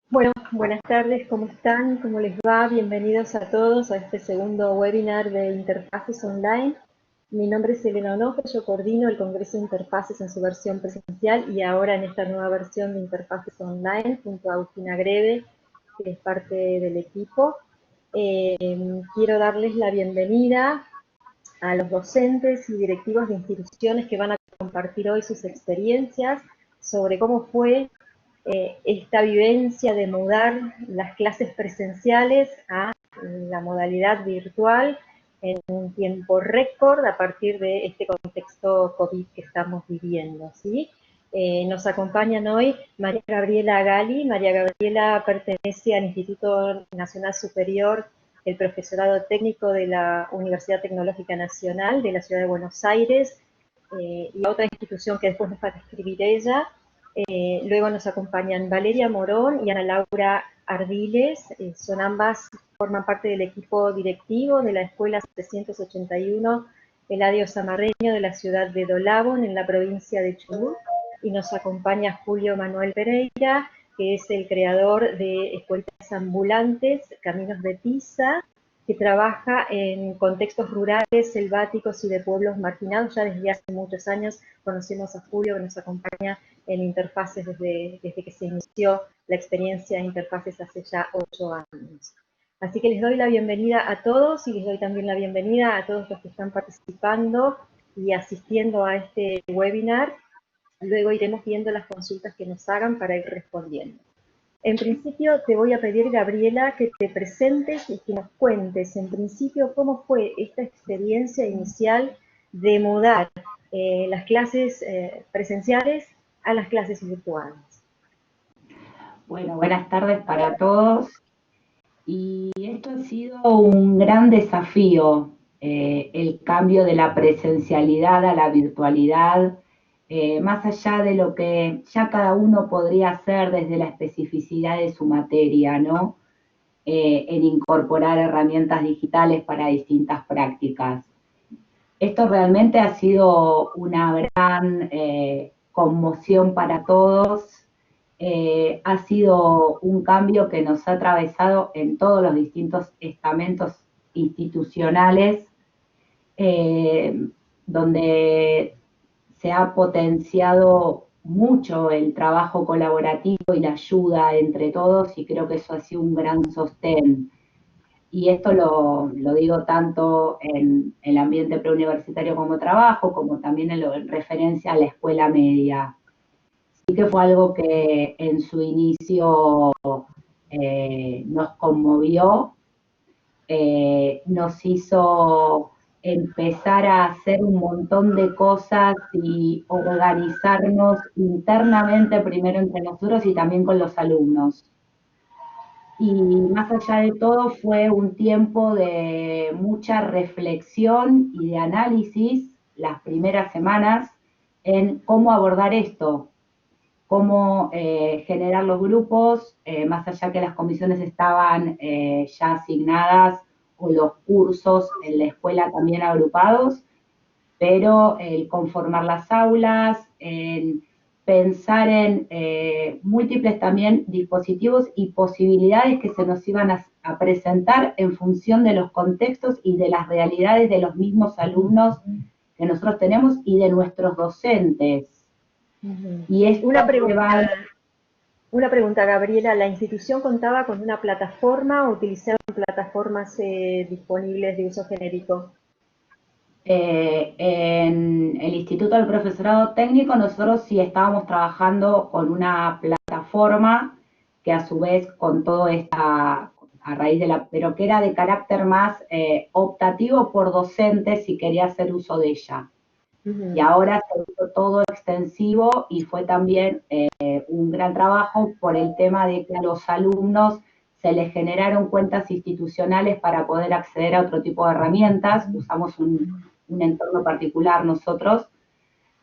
Bueno, buenas tardes, ¿cómo están? ¿Cómo les va? Bienvenidos a todos a este segundo webinar de Interfaces Online. Mi nombre es Elena Onofre, yo coordino el Congreso de Interfaces en su versión presencial y ahora en esta nueva versión de Interfaces Online junto a Agustina Greve, que es parte del equipo. Quiero darles la bienvenida a los docentes y directivos de instituciones que van a compartir hoy sus experiencias sobre cómo fue esta vivencia de mudar las clases presenciales a la modalidad virtual en un tiempo récord a partir de este contexto COVID que estamos viviendo, ¿sí? Nos acompañan hoy María Gabriela Gali. María Gabriela pertenece al Instituto Nacional Superior del Profesorado Técnico de la Universidad Tecnológica Nacional de la Ciudad de Buenos Aires y otra institución que después nos va a describir ella. Luego nos acompañan Valeria Morón y Ana Laura Ardiles, son ambas, forman parte del equipo directivo de la Escuela 781 Eladio Zamarreño de la ciudad de Dolabón, en la provincia de Chubut, y nos acompaña Julio Manuel Pereira, que es el creador de Escuelas Ambulantes, Caminos de Pisa, que trabaja en contextos rurales, selváticos y de pueblos marginados. Ya desde hace muchos años conocemos a Julio, que nos acompaña en Interfaces desde que se inició la experiencia de Interfaces hace ya 8 años. Así que les doy la bienvenida a todos y les doy también la bienvenida a todos los que están participando y asistiendo a este webinar. Luego iremos viendo las consultas que nos hagan para ir respondiendo. En principio te voy a pedir, Gabriela, que te presentes y que nos cuentes, en principio, cómo fue esta experiencia inicial de mudar las clases presenciales a las clases virtuales. Bueno, buenas tardes para todos. Y esto ha sido un gran desafío, el cambio de la presencialidad a la virtualidad, más allá de lo que ya cada uno podría hacer desde la especificidad de su materia, ¿no? En incorporar herramientas digitales para distintas prácticas. Esto realmente ha sido una gran conmoción para todos. Ha sido un cambio que nos ha atravesado en todos los distintos estamentos institucionales, donde se ha potenciado mucho el trabajo colaborativo y la ayuda entre todos, y creo que eso ha sido un gran sostén. Y esto lo digo tanto en el ambiente preuniversitario como trabajo, como también en referencia a la escuela media. Sí que fue algo que en su inicio nos conmovió, nos hizo empezar a hacer un montón de cosas y organizarnos internamente primero entre nosotros y también con los alumnos. Y más allá de todo fue un tiempo de mucha reflexión y de análisis las primeras semanas en cómo abordar esto, cómo generar los grupos, más allá que las comisiones estaban ya asignadas o los cursos en la escuela también agrupados, pero el conformar las aulas, en pensar en múltiples también dispositivos y posibilidades que se nos iban a presentar en función de los contextos y de las realidades de los mismos alumnos que nosotros tenemos y de nuestros docentes. Y esto Una pregunta, Gabriela, ¿la institución contaba con una plataforma o utilizaban plataformas disponibles de uso genérico? En el Instituto del Profesorado Técnico nosotros sí estábamos trabajando con una plataforma que a su vez con todo esta, a raíz de la, pero que era de carácter más optativo por docentes si quería hacer uso de ella. Y ahora se hizo todo extensivo y fue también un gran trabajo por el tema de que a los alumnos se les generaron cuentas institucionales para poder acceder a otro tipo de herramientas. Usamos un entorno particular nosotros.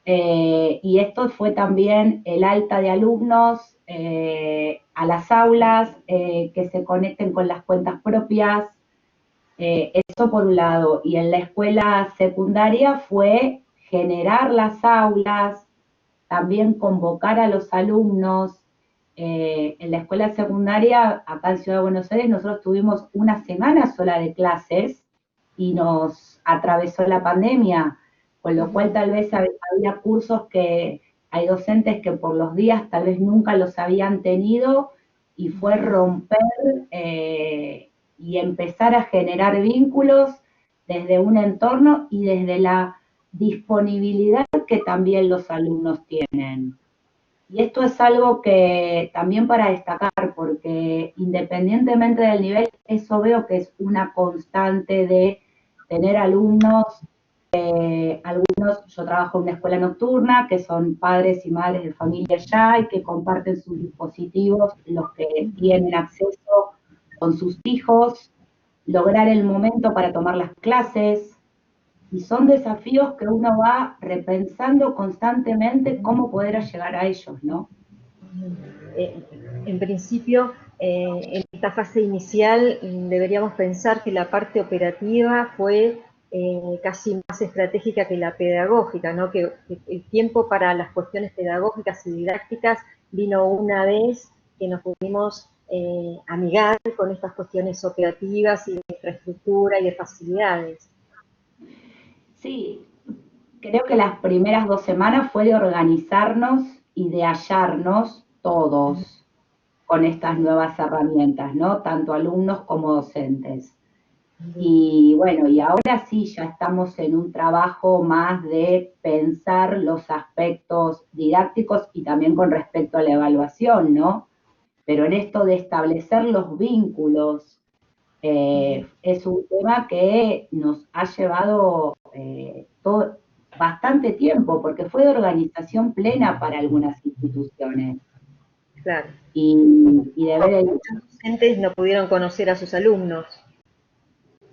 Y esto fue también el alta de alumnos a las aulas, que se conecten con las cuentas propias. Eso por un lado. Y en la escuela secundaria fue generar las aulas, también convocar a los alumnos, en la escuela secundaria, acá en Ciudad de Buenos Aires, nosotros tuvimos una semana sola de clases y nos atravesó la pandemia, con lo cual tal vez había cursos que hay docentes que por los días tal vez nunca los habían tenido y fue romper y empezar a generar vínculos desde un entorno y desde la disponibilidad que también los alumnos tienen. Y esto es algo que también para destacar, porque independientemente del nivel, eso veo que es una constante de tener alumnos, algunos, yo trabajo en una escuela nocturna, que son padres y madres de familia ya y que comparten sus dispositivos, los que tienen acceso con sus hijos, lograr el momento para tomar las clases, y son desafíos que uno va repensando constantemente cómo poder llegar a ellos, ¿no? En principio, en esta fase inicial deberíamos pensar que la parte operativa fue casi más estratégica que la pedagógica, ¿no? Que el tiempo para las cuestiones pedagógicas y didácticas vino una vez que nos pudimos amigar con estas cuestiones operativas y de infraestructura y de facilidades. Sí, creo que las primeras 2 semanas fue de organizarnos y de hallarnos todos con estas nuevas herramientas, ¿no? Tanto alumnos como docentes. Y bueno, y ahora sí, ya estamos en un trabajo más de pensar los aspectos didácticos y también con respecto a la evaluación, ¿no? Pero en esto de establecer los vínculos, es un tema que nos ha llevado bastante tiempo, porque fue de organización plena para algunas instituciones. Claro. Y de ver el... Muchos docentes no pudieron conocer a sus alumnos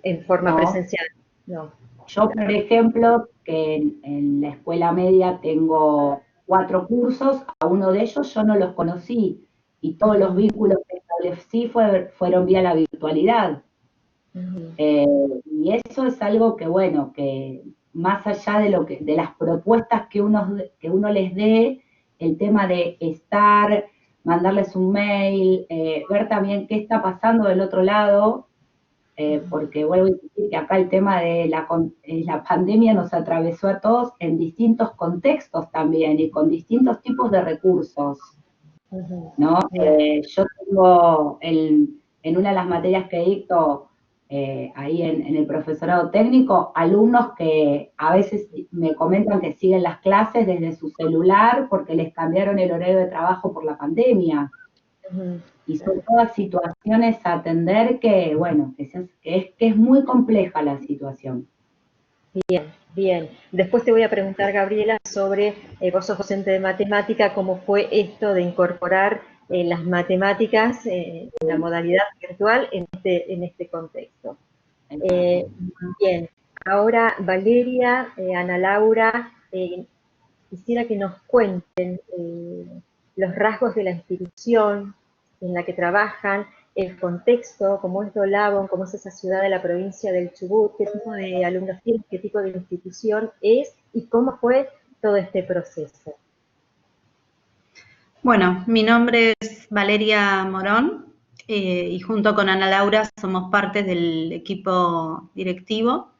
en forma No, presencial. No. yo, por ejemplo, que en la escuela media tengo 4 cursos, a uno de ellos yo no los conocí y todos los vínculos que establecí fueron vía la virtualidad. Y eso es algo que, bueno, que más allá de las propuestas que uno les dé, el tema de estar, mandarles un mail, ver también qué está pasando del otro lado, porque vuelvo a insistir que acá el tema de la pandemia nos atravesó a todos en distintos contextos también y con distintos tipos de recursos, ¿no? Yo tengo en una de las materias que dicto ahí en el profesorado técnico, alumnos que a veces me comentan que siguen las clases desde su celular porque les cambiaron el horario de trabajo por la pandemia. Y son todas situaciones a atender que, bueno, que es muy compleja la situación. Bien, bien. Después te voy a preguntar, Gabriela, sobre, vos sos docente de matemática, cómo fue esto de incorporar las matemáticas en la modalidad virtual en este contexto. Bien, ahora Valeria, Ana Laura, quisiera que nos cuenten los rasgos de la institución en la que trabajan, el contexto, cómo es Dolabon, cómo es esa ciudad de la provincia del Chubut, qué tipo de alumnos tienen, qué tipo de institución es y cómo fue todo este proceso. Bueno, mi nombre es Valeria Morón y junto con Ana Laura somos parte del equipo directivo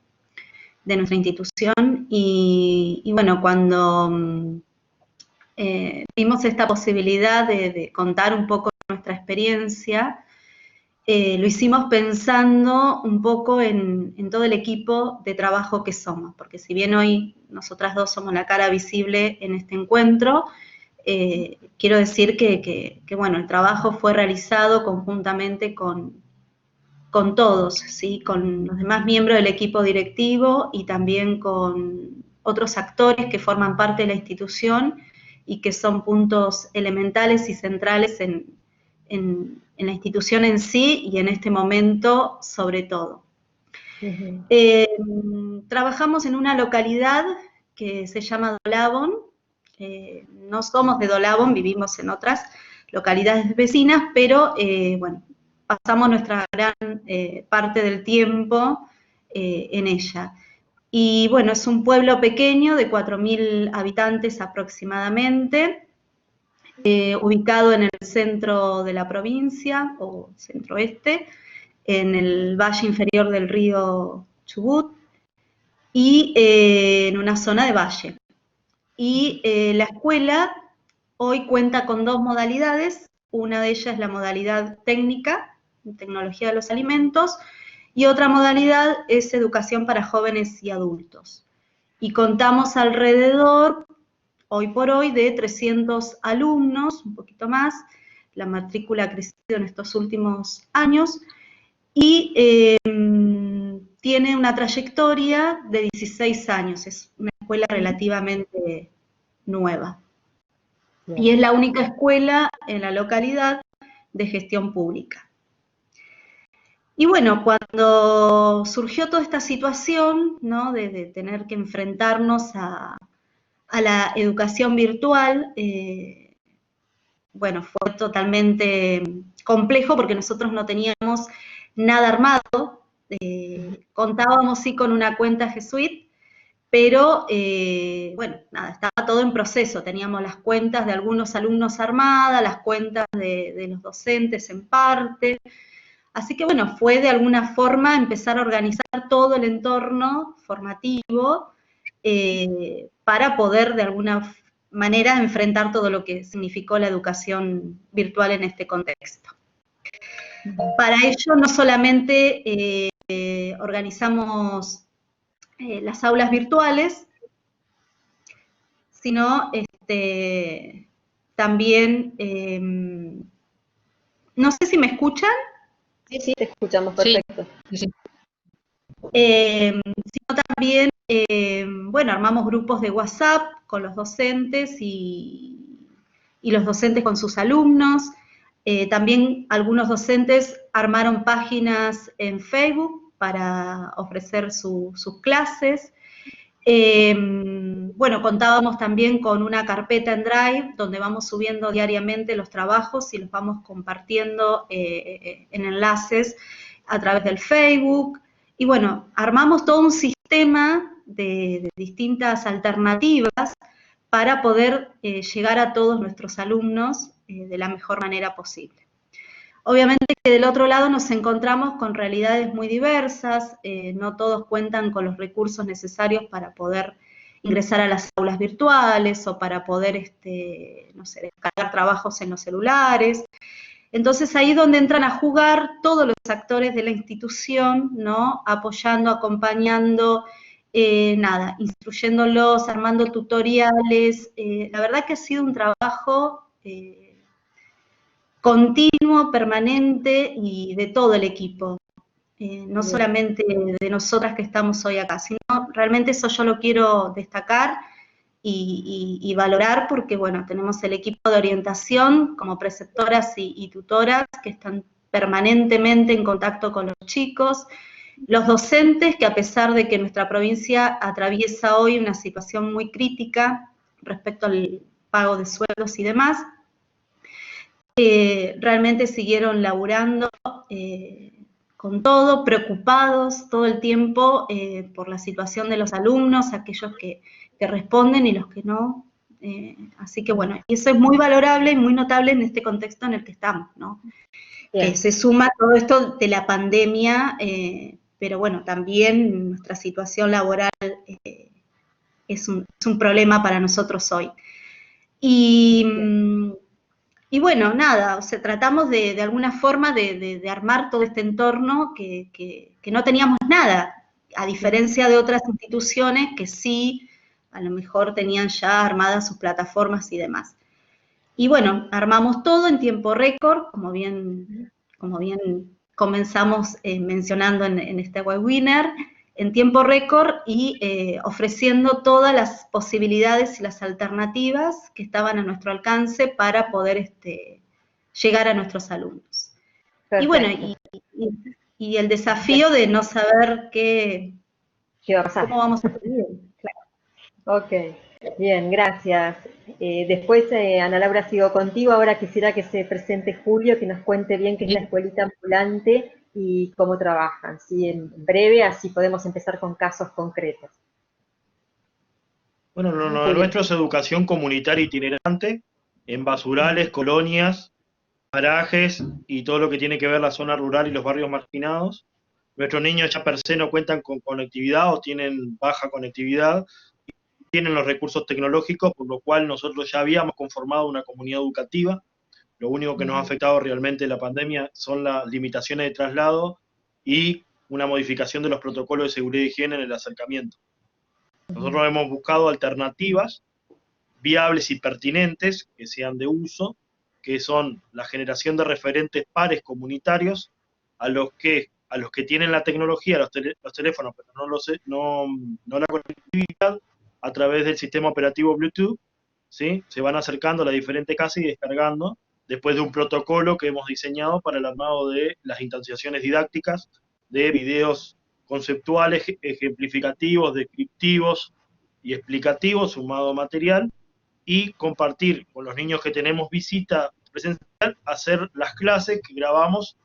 de nuestra institución y bueno, cuando vimos esta posibilidad de contar un poco nuestra experiencia, lo hicimos pensando un poco en todo el equipo de trabajo que somos, porque si bien hoy nosotras dos somos la cara visible en este encuentro, quiero decir que bueno, el trabajo fue realizado conjuntamente con todos, ¿sí? Con los demás miembros del equipo directivo y también con otros actores que forman parte de la institución y que son puntos elementales y centrales en la institución en sí y en este momento sobre todo. Trabajamos en una localidad que se llama Dolabon. No somos de Dolabon, vivimos en otras localidades vecinas, pero bueno, pasamos nuestra gran parte del tiempo en ella. Y bueno, es un pueblo pequeño de 4.000 habitantes aproximadamente, ubicado en el centro de la provincia, o centro-oeste, en el valle inferior del río Chubut, y en una zona de valle. Y la escuela hoy cuenta con 2 modalidades, una de ellas es la modalidad técnica, tecnología de los alimentos, y otra modalidad es educación para jóvenes y adultos. Y contamos alrededor, hoy por hoy, de 300 alumnos, un poquito más. La matrícula ha crecido en estos últimos años y tiene una trayectoria de 16 años. Es una escuela relativamente nueva. Y es la única escuela en la localidad de gestión pública. Y bueno, cuando surgió toda esta situación, ¿no?, de tener que enfrentarnos a la educación virtual, bueno, fue totalmente complejo porque nosotros no teníamos nada armado. Contábamos sí con una cuenta G Suite, pero bueno, nada, estaba todo en proceso. Teníamos las cuentas de algunos alumnos armadas, las cuentas de los docentes en parte. Así que bueno, fue de alguna forma empezar a organizar todo el entorno formativo para poder de alguna manera enfrentar todo lo que significó la educación virtual en este contexto. Para ello no solamente organizamos las aulas virtuales, sino también, no sé si me escuchan. Sí, te escuchamos perfecto. Sí. Sino también, bueno, armamos grupos de WhatsApp con los docentes y los docentes con sus alumnos. También algunos docentes armaron páginas en Facebook para ofrecer sus clases. Bueno, contábamos también con una carpeta en Drive donde vamos subiendo diariamente los trabajos y los vamos compartiendo en enlaces a través del Facebook. Y bueno, armamos todo un sistema de distintas alternativas para poder llegar a todos nuestros alumnos de la mejor manera posible. Obviamente que del otro lado nos encontramos con realidades muy diversas, no todos cuentan con los recursos necesarios para poder ingresar a las aulas virtuales o para poder, no sé, descargar trabajos en los celulares. Entonces ahí es donde entran a jugar todos los actores de la institución, ¿no? Apoyando, acompañando, instruyéndolos, armando tutoriales. La verdad que ha sido un trabajo continuo, permanente y de todo el equipo, no solamente de nosotras que estamos hoy acá, sino realmente eso yo lo quiero destacar y valorar porque, bueno, tenemos el equipo de orientación como preceptoras y tutoras que están permanentemente en contacto con los chicos, los docentes que a pesar de que nuestra provincia atraviesa hoy una situación muy crítica respecto al pago de sueldos y demás, realmente siguieron laburando con todo, preocupados todo el tiempo por la situación de los alumnos, aquellos que responden y los que no. Así que bueno, y eso es muy valorable y muy notable en este contexto en el que estamos, ¿no? Que se suma todo esto de la pandemia, pero bueno, también nuestra situación laboral es un problema para nosotros hoy. Y bueno, nada, o sea, tratamos de alguna forma de armar todo este entorno que no teníamos nada, a diferencia de otras instituciones que sí, a lo mejor tenían ya armadas sus plataformas y demás. Y bueno, armamos todo en tiempo récord, como bien comenzamos mencionando en este webinar, en tiempo récord y ofreciendo todas las posibilidades y las alternativas que estaban a nuestro alcance para poder llegar a nuestros alumnos. Perfecto. Y bueno, y el desafío de no saber qué va a pasar. ¿Cómo vamos a seguir? Claro. Ok, bien, gracias. Después, Ana Laura, sigo contigo. Ahora quisiera que se presente Julio, que nos cuente bien qué es la escuelita ambulante y cómo trabajan, ¿sí? En breve, así podemos empezar con casos concretos. Bueno, lo nuestro es educación comunitaria itinerante. en basurales, colonias, parajes y todo lo que tiene que ver la zona rural y los barrios marginados. Nuestros niños ya per se no cuentan con conectividad o tienen baja conectividad, tienen los recursos tecnológicos, por lo cual nosotros ya habíamos conformado una comunidad educativa. Lo único que nos ha afectado realmente la pandemia son las limitaciones de traslado y una modificación de los protocolos de seguridad y higiene en el acercamiento. Nosotros hemos buscado alternativas viables y pertinentes que sean de uso, que son la generación de referentes pares comunitarios a los que tienen la tecnología, los teléfonos, pero no la conectividad, a través del sistema operativo Bluetooth, ¿sí? Se van acercando a las diferentes casas y descargando, después de un protocolo que hemos diseñado para el armado de las instanciaciones didácticas, de videos conceptuales, ejemplificativos, descriptivos y explicativos, sumado material, y compartir con los niños que tenemos visita presencial, hacer las clases que grabamos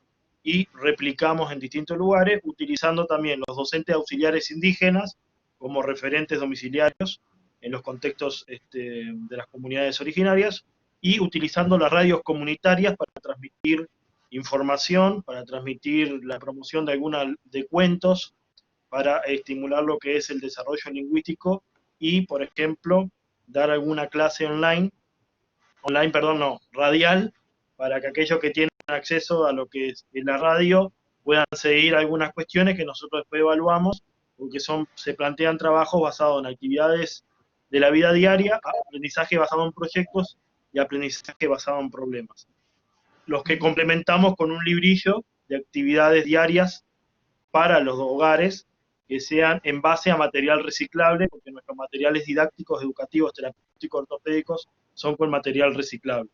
y replicamos en distintos lugares, utilizando también los docentes auxiliares indígenas como referentes domiciliarios en los contextos de las comunidades originarias, y utilizando las radios comunitarias para transmitir información, para transmitir la promoción de cuentos, para estimular lo que es el desarrollo lingüístico y, por ejemplo, dar alguna clase radial, para que aquellos que tienen acceso a lo que es la radio puedan seguir algunas cuestiones que nosotros después evaluamos, porque se plantean trabajos basados en actividades de la vida diaria, aprendizaje basado en proyectos y aprendizaje basado en problemas. Los que complementamos con un librillo de actividades diarias para los hogares que sean en base a material reciclable, porque nuestros materiales didácticos, educativos, terapéuticos, ortopédicos son con material reciclable.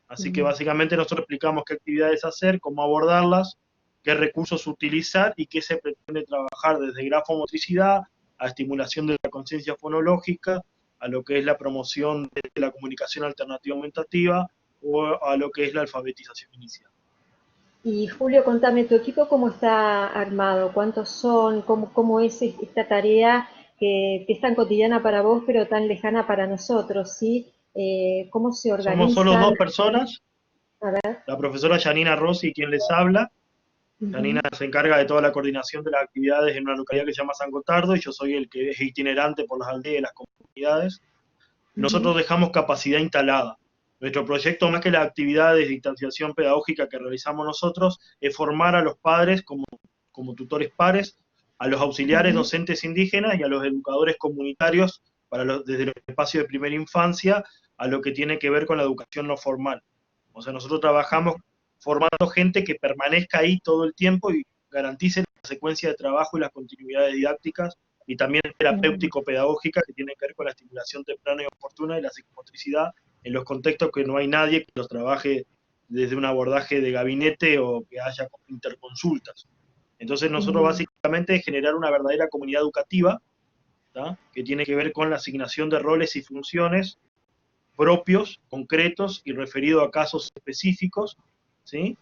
Así que básicamente nosotros explicamos qué actividades hacer, cómo abordarlas, qué recursos utilizar y qué se pretende trabajar desde grafomotricidad a estimulación de la conciencia fonológica, a lo que es la promoción de la comunicación alternativa aumentativa o a lo que es la alfabetización inicial. Y Julio, contame, ¿tu equipo cómo está armado? ¿Cuántos son? ¿Cómo es esta tarea que es tan cotidiana para vos, pero tan lejana para nosotros, ¿sí? ¿Cómo se Somos solo organizan? 2 personas, A ver. la profesora Yanina Rossi, quien les habla. Yanina se encarga de toda la coordinación de las actividades en una localidad que se llama San Gotardo, y yo soy el que es itinerante por las aldeas y las comunidades. Nosotros dejamos capacidad instalada. Nuestro proyecto, más que las actividades de instanciación pedagógica que realizamos nosotros, es formar a los padres como tutores pares, a los auxiliares docentes indígenas y a los educadores comunitarios desde los espacios de primera infancia a lo que tiene que ver con la educación no formal. O sea, nosotros trabajamos formando gente que permanezca ahí todo el tiempo y garantice la secuencia de trabajo y las continuidades didácticas y también terapéutico-pedagógicas que tienen que ver con la estimulación temprana y oportuna y la psicomotricidad en los contextos que no hay nadie que los trabaje desde un abordaje de gabinete o que haya interconsultas. Entonces nosotros básicamente generar una verdadera comunidad educativa, ¿tá?, que tiene que ver con la asignación de roles y funciones propios, concretos y referidos a casos específicos, ¿sí?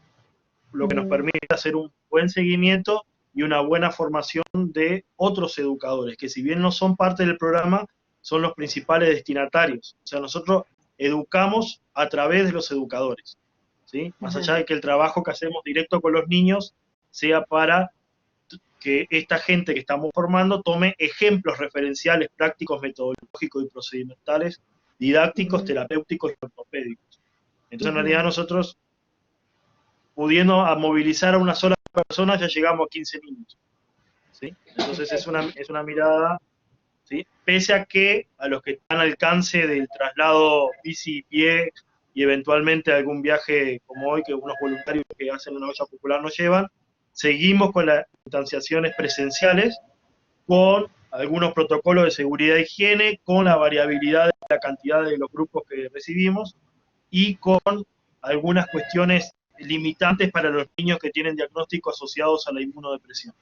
Lo que nos permite hacer un buen seguimiento y una buena formación de otros educadores, que si bien no son parte del programa, son los principales destinatarios. O sea, nosotros educamos a través de los educadores, ¿sí? Más allá de que el trabajo que hacemos directo con los niños sea para que esta gente que estamos formando tome ejemplos referenciales, prácticos, metodológicos y procedimentales, didácticos, terapéuticos y ortopédicos. Entonces, en realidad nosotros, pudiendo movilizar a una sola persona, ya llegamos a 15 niños, ¿sí? Entonces es una mirada, ¿sí?, pese a que a los que están al alcance del traslado bici y pie y eventualmente algún viaje como hoy, que unos voluntarios que hacen una olla popular nos llevan, seguimos con las instanciaciones presenciales, con algunos protocolos de seguridad e higiene, con la variabilidad de la cantidad de los grupos que recibimos y con algunas cuestiones limitantes para los niños que tienen diagnósticos asociados a la inmunodepresión.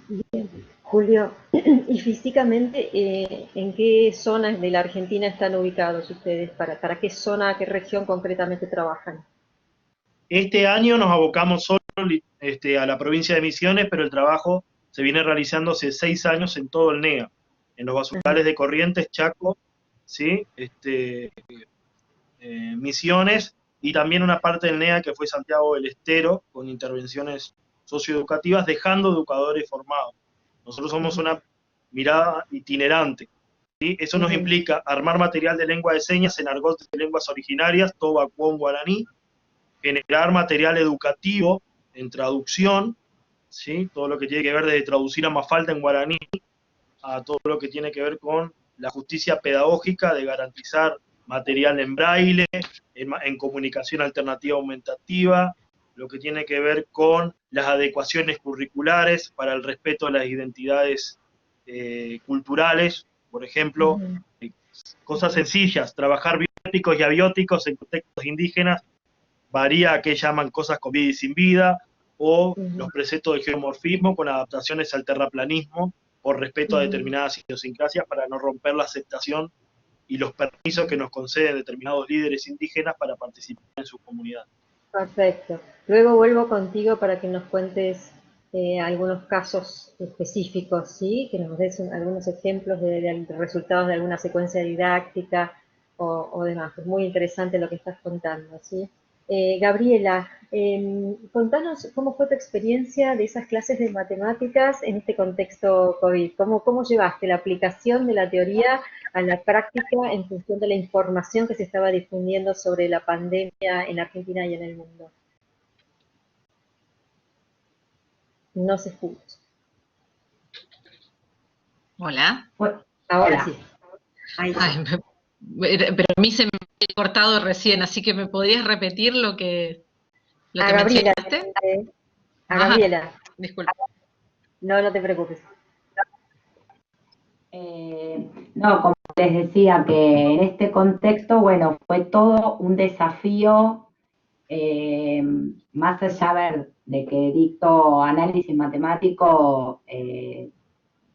Bien. Julio, y físicamente, ¿en qué zonas de la Argentina están ubicados ustedes? ¿Para qué zona, qué región concretamente trabajan? Este año nos abocamos solo a la provincia de Misiones, pero el trabajo se viene realizando hace 6 años en todo el NEA, en los basurales de Corrientes, Chaco, ¿sí? Misiones, y también una parte del NEA que fue Santiago del Estero, con intervenciones socioeducativas, dejando educadores formados. Nosotros somos una mirada itinerante, ¿sí? Eso nos implica armar material de lengua de señas en argot de lenguas originarias, toba, cuón, guaraní, generar material educativo en traducción, ¿sí? Todo lo que tiene que ver desde traducir a Mafalda en guaraní, a todo lo que tiene que ver con la justicia pedagógica de garantizar material en braille, en comunicación alternativa aumentativa, lo que tiene que ver con las adecuaciones curriculares para el respeto de las identidades culturales, por ejemplo, cosas sencillas, trabajar bióticos y abióticos en contextos indígenas, varía a qué llaman cosas con vida y sin vida, o los preceptos de geomorfismo con adaptaciones al terraplanismo, por respeto a determinadas idiosincrasias para no romper la aceptación y los permisos que nos conceden determinados líderes indígenas para participar en su comunidad. Perfecto. Luego vuelvo contigo para que nos cuentes algunos casos específicos, ¿sí? Que nos des algunos ejemplos de resultados de alguna secuencia didáctica o demás. Es muy interesante lo que estás contando, ¿sí? Gabriela, contanos cómo fue tu experiencia de esas clases de matemáticas en este contexto COVID. ¿Cómo llevaste la aplicación de la teoría a la práctica en función de la información que se estaba difundiendo sobre la pandemia en Argentina y en el mundo? No se escucha. Hola. Ahora sí. Ay, pero a mí se me ha cortado recién, así que ¿me podías repetir lo que Gabriela, mencionaste? a Gabriela. Disculpa. No te preocupes. No, como les decía, que en este contexto, bueno, fue todo un desafío, más allá de que dicto análisis matemático,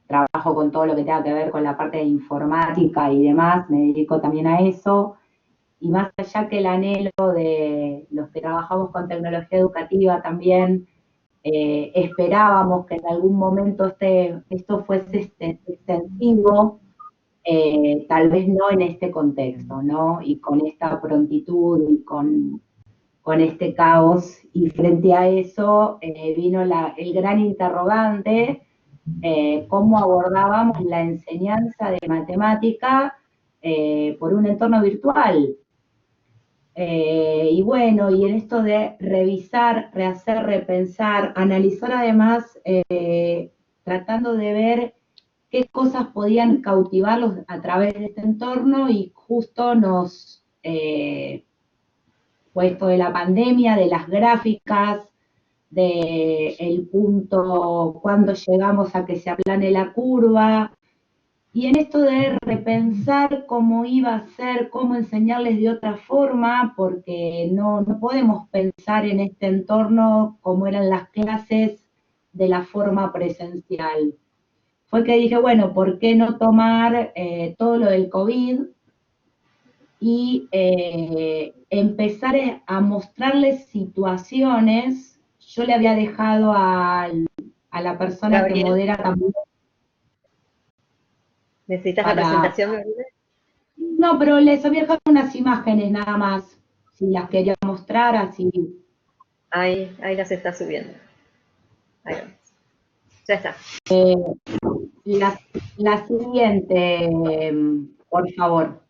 trabajo con todo lo que tenga que ver con la parte de informática y demás, me dedico también a eso, y más allá que el anhelo de los que trabajamos con tecnología educativa también, esperábamos que en algún momento esto fuese extensivo, tal vez no en este contexto, ¿no? Y con esta prontitud y con este caos, y frente a eso vino el gran interrogante, cómo abordábamos la enseñanza de matemática por un entorno virtual. Y bueno, y en esto de revisar, rehacer, repensar, analizar además, tratando de ver qué cosas podían cautivarlos a través de este entorno, y justo nos fue esto de la pandemia, de las gráficas, del punto cuando llegamos a que se aplane la curva, y en esto de repensar cómo iba a ser, cómo enseñarles de otra forma, porque no podemos pensar en este entorno como eran las clases de la forma presencial. Fue que dije, bueno, ¿por qué no tomar todo lo del COVID y empezar a mostrarles situaciones? Yo le había dejado a la persona Gabriel, que modera también. ¿necesitas la presentación, Gabriela? No, pero les había dejado unas imágenes nada más, si las quería mostrar así. Ahí las está subiendo. Ahí vamos. Ya está. La siguiente, por favor.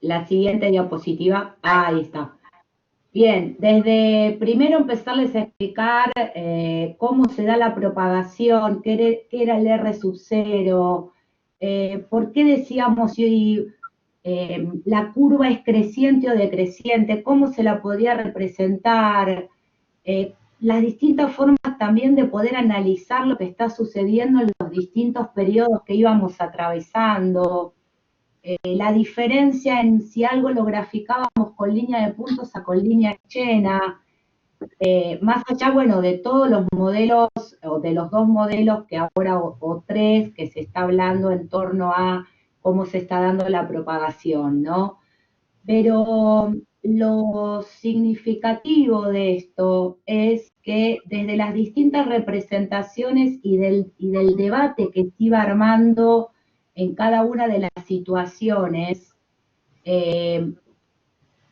La siguiente diapositiva, ahí está. Bien, desde primero empezarles a explicar cómo se da la propagación, qué era el R0, por qué decíamos si la curva es creciente o decreciente, cómo se la podía representar, las distintas formas también de poder analizar lo que está sucediendo en los distintos periodos que íbamos atravesando, la diferencia en si algo lo graficábamos con línea de puntos a con línea llena, más allá, bueno, de todos los modelos, o de los dos modelos que ahora, o tres, que se está hablando en torno a cómo se está dando la propagación, ¿no? Pero lo significativo de esto es que desde las distintas representaciones y del debate que se iba armando en cada una de las situaciones,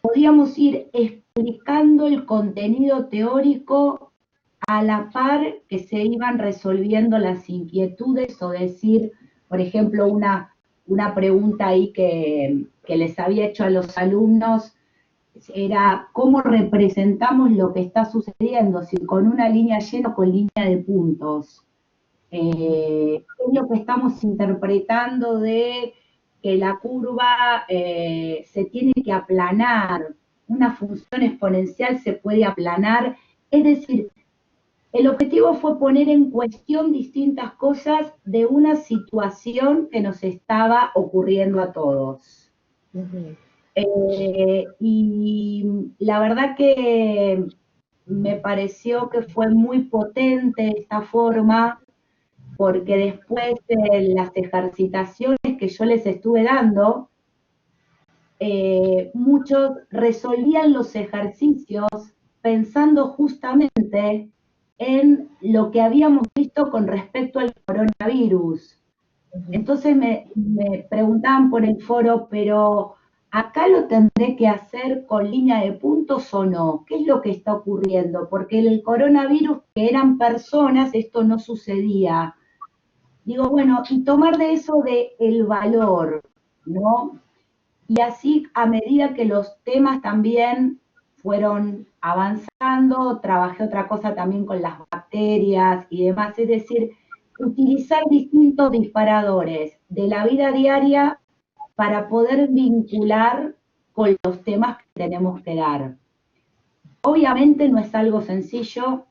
podíamos ir explicando el contenido teórico a la par que se iban resolviendo las inquietudes, o decir, por ejemplo, una pregunta ahí que les había hecho a los alumnos, era cómo representamos lo que está sucediendo, si con una línea llena o con línea de puntos. ¿Qué es lo que estamos interpretando de que la curva se tiene que aplanar? Una función exponencial se puede aplanar. Es decir, el objetivo fue poner en cuestión distintas cosas de una situación que nos estaba ocurriendo a todos. Y la verdad que me pareció que fue muy potente esta forma, porque después de las ejercitaciones que yo les estuve dando, muchos resolvían los ejercicios pensando justamente en lo que habíamos visto con respecto al coronavirus. Entonces me preguntaban por el foro, pero ¿acá lo tendré que hacer con línea de puntos o no? ¿Qué es lo que está ocurriendo? Porque el coronavirus, que eran personas, esto no sucedía. Digo, bueno, y tomar de eso el valor, ¿no? Y así, a medida que los temas también fueron avanzando, trabajé otra cosa también con las bacterias y demás, es decir, utilizar distintos disparadores de la vida diaria para poder vincular con los temas que tenemos que dar. Obviamente no es algo sencillo,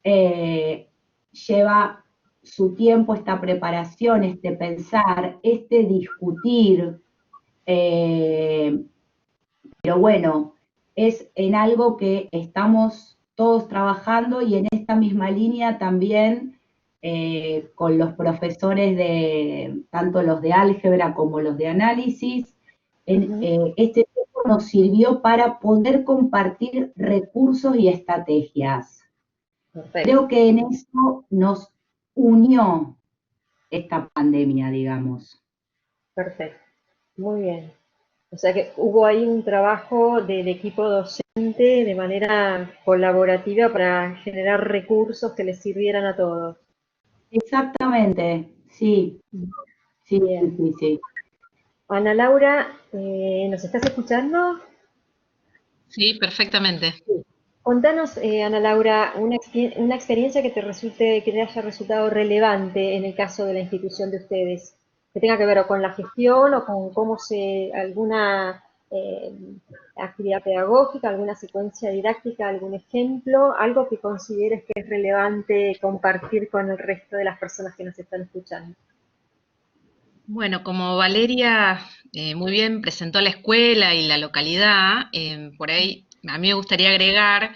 lleva su tiempo esta preparación, este pensar, este discutir, pero bueno, es en algo que estamos todos trabajando, y en esta misma línea también con los profesores tanto los de álgebra como los de análisis, este tiempo nos sirvió para poder compartir recursos y estrategias. Perfecto. Creo que en eso nos unió esta pandemia, digamos. Perfecto, muy bien. O sea que hubo ahí un trabajo del equipo docente de manera colaborativa para generar recursos que les sirvieran a todos. Exactamente, sí. Sí, bien. Sí. Ana Laura, ¿nos estás escuchando? Sí, perfectamente. Sí. Contanos, Ana Laura, una experiencia que te haya resultado relevante en el caso de la institución de ustedes, que tenga que ver o con la gestión o con alguna actividad pedagógica, alguna secuencia didáctica, algún ejemplo, algo que consideres que es relevante compartir con el resto de las personas que nos están escuchando. Bueno, como Valeria muy bien presentó la escuela y la localidad, por ahí a mí me gustaría agregar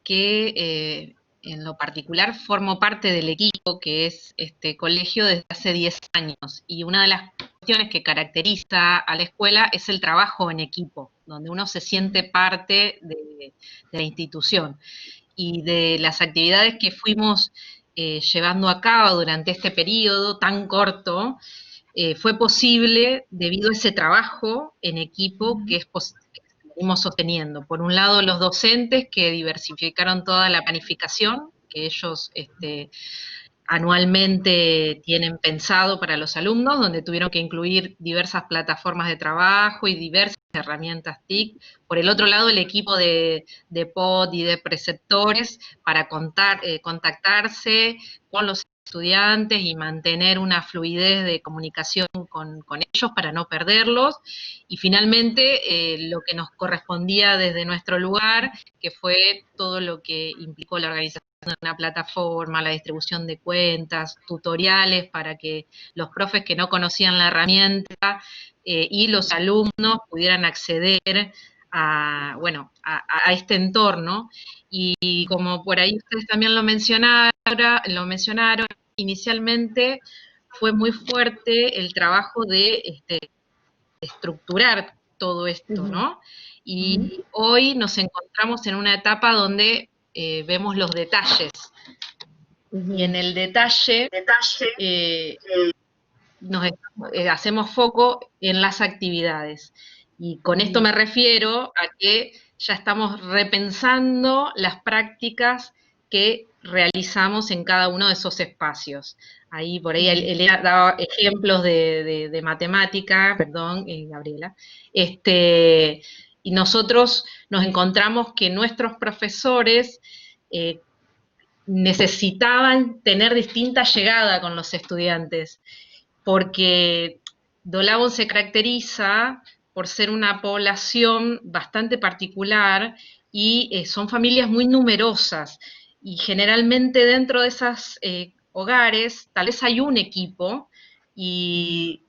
que en lo particular formo parte del equipo que es este colegio desde hace 10 años, y una de las cuestiones que caracteriza a la escuela es el trabajo en equipo, donde uno se siente parte de la institución, y de las actividades que fuimos llevando a cabo durante este periodo tan corto. Fue posible debido a ese trabajo en equipo que seguimos sosteniendo. Por un lado, los docentes que diversificaron toda la planificación que ellos anualmente tienen pensado para los alumnos, donde tuvieron que incluir diversas plataformas de trabajo y diversas herramientas TIC. Por el otro lado, el equipo de POD y de preceptores para contactarse con los estudiantes y mantener una fluidez de comunicación con ellos para no perderlos. Y finalmente, lo que nos correspondía desde nuestro lugar, que fue todo lo que implicó la organización de una plataforma, la distribución de cuentas, tutoriales para que los profes que no conocían la herramienta y los alumnos pudieran acceder a este entorno. Y como por ahí ustedes también lo mencionaron, inicialmente fue muy fuerte el trabajo de estructurar todo esto, ¿no? Y hoy nos encontramos en una etapa donde vemos los detalles. Y en el detalle hacemos foco en las actividades. Y con esto me refiero a que ya estamos repensando las prácticas que realizamos en cada uno de esos espacios. Ahí, por ahí, Elena daba ejemplos de matemática, perdón, Gabriela, y nosotros nos encontramos que nuestros profesores necesitaban tener distinta llegada con los estudiantes, porque Dolabón se caracteriza por ser una población bastante particular y son familias muy numerosas, y generalmente dentro de esos hogares tal vez hay un equipo y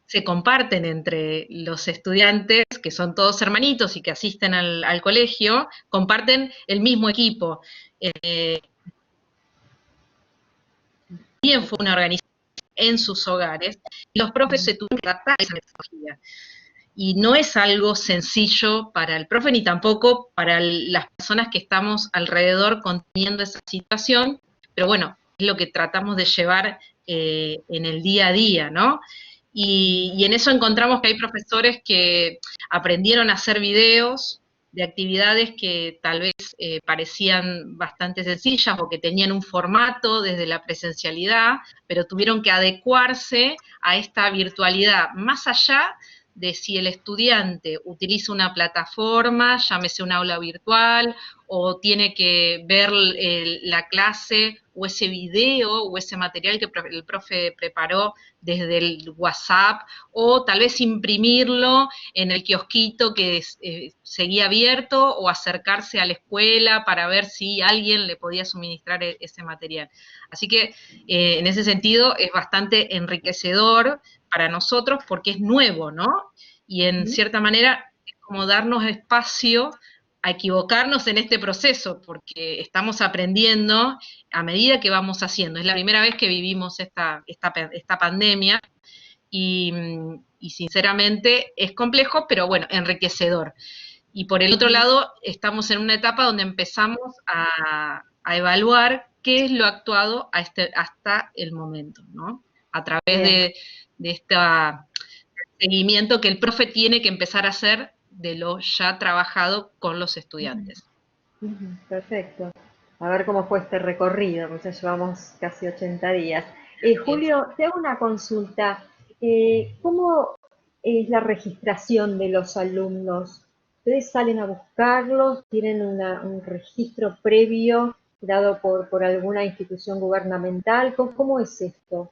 se comparten entre los estudiantes, que son todos hermanitos y que asisten al colegio, comparten el mismo equipo. Bien fue una organización en sus hogares, y los profes se tuvieron que adaptar a esa metodología. Y no es algo sencillo para el profe, ni tampoco para las personas que estamos alrededor conteniendo esa situación, pero bueno, es lo que tratamos de llevar en el día a día, ¿no? Y en eso encontramos que hay profesores que aprendieron a hacer videos de actividades que tal vez parecían bastante sencillas o que tenían un formato desde la presencialidad, pero tuvieron que adecuarse a esta virtualidad, más allá de si el estudiante utiliza una plataforma, llámese un aula virtual, o tiene que ver la clase o ese video o ese material que el profe preparó desde el WhatsApp, o tal vez imprimirlo en el kiosquito que seguía abierto, o acercarse a la escuela para ver si alguien le podía suministrar ese material. Así que en ese sentido es bastante enriquecedor para nosotros porque es nuevo, ¿no? Y en cierta manera es como darnos espacio a equivocarnos en este proceso, porque estamos aprendiendo a medida que vamos haciendo. Es la primera vez que vivimos esta pandemia y sinceramente es complejo, pero bueno, enriquecedor. Y por el otro lado, estamos en una etapa donde empezamos a evaluar qué es lo actuado hasta el momento, ¿no? A través de este seguimiento que el profe tiene que empezar a hacer de lo ya trabajado con los estudiantes. Perfecto. A ver cómo fue este recorrido, pues ya llevamos casi 80 días. Julio, te hago una consulta. ¿Cómo es la registración de los alumnos? ¿Ustedes salen a buscarlos? ¿Tienen un registro previo dado por alguna institución gubernamental? ¿Cómo es esto?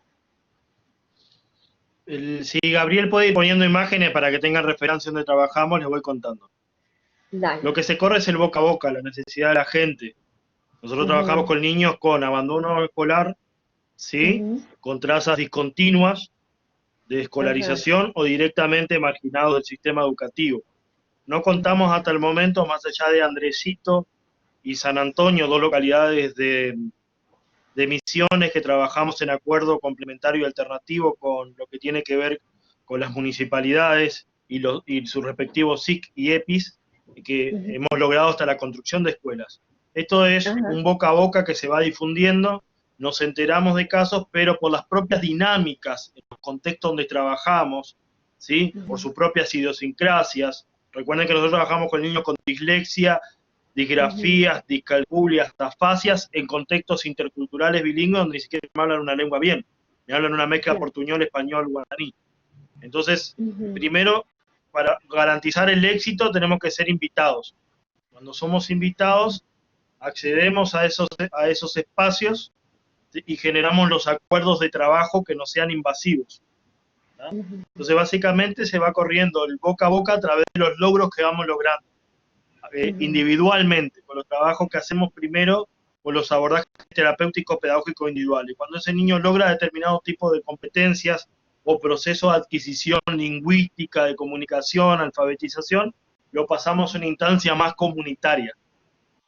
Si Gabriel puede ir poniendo imágenes para que tengan referencia donde trabajamos, les voy contando. Dale. Lo que se corre es el boca a boca, la necesidad de la gente. Nosotros trabajamos con niños con abandono escolar, ¿sí? Con trazas discontinuas de escolarización o directamente marginados del sistema educativo. No contamos hasta el momento, más allá de Andresito y San Antonio, dos localidades de Misiones que trabajamos en acuerdo complementario y alternativo con lo que tiene que ver con las municipalidades y sus respectivos SIC y EPIs, que hemos logrado hasta la construcción de escuelas. Esto es un boca a boca que se va difundiendo, nos enteramos de casos, pero por las propias dinámicas, en los contextos donde trabajamos, ¿sí? Por sus propias idiosincrasias. Recuerden que nosotros trabajamos con niños con dislexia, disgrafías, discalculias, afasias en contextos interculturales bilingües donde ni siquiera me hablan una lengua bien, me hablan una mezcla portuñol, español, guaraní. Entonces, primero, para garantizar el éxito tenemos que ser invitados. Cuando somos invitados, accedemos a esos espacios y generamos los acuerdos de trabajo que no sean invasivos, ¿tá? Entonces, básicamente se va corriendo el boca a boca a través de los logros que vamos logrando. Individualmente, con los trabajos que hacemos primero, con los abordajes terapéuticos pedagógicos individuales. Cuando ese niño logra determinado tipo de competencias o proceso de adquisición lingüística, de comunicación, alfabetización, lo pasamos a una instancia más comunitaria.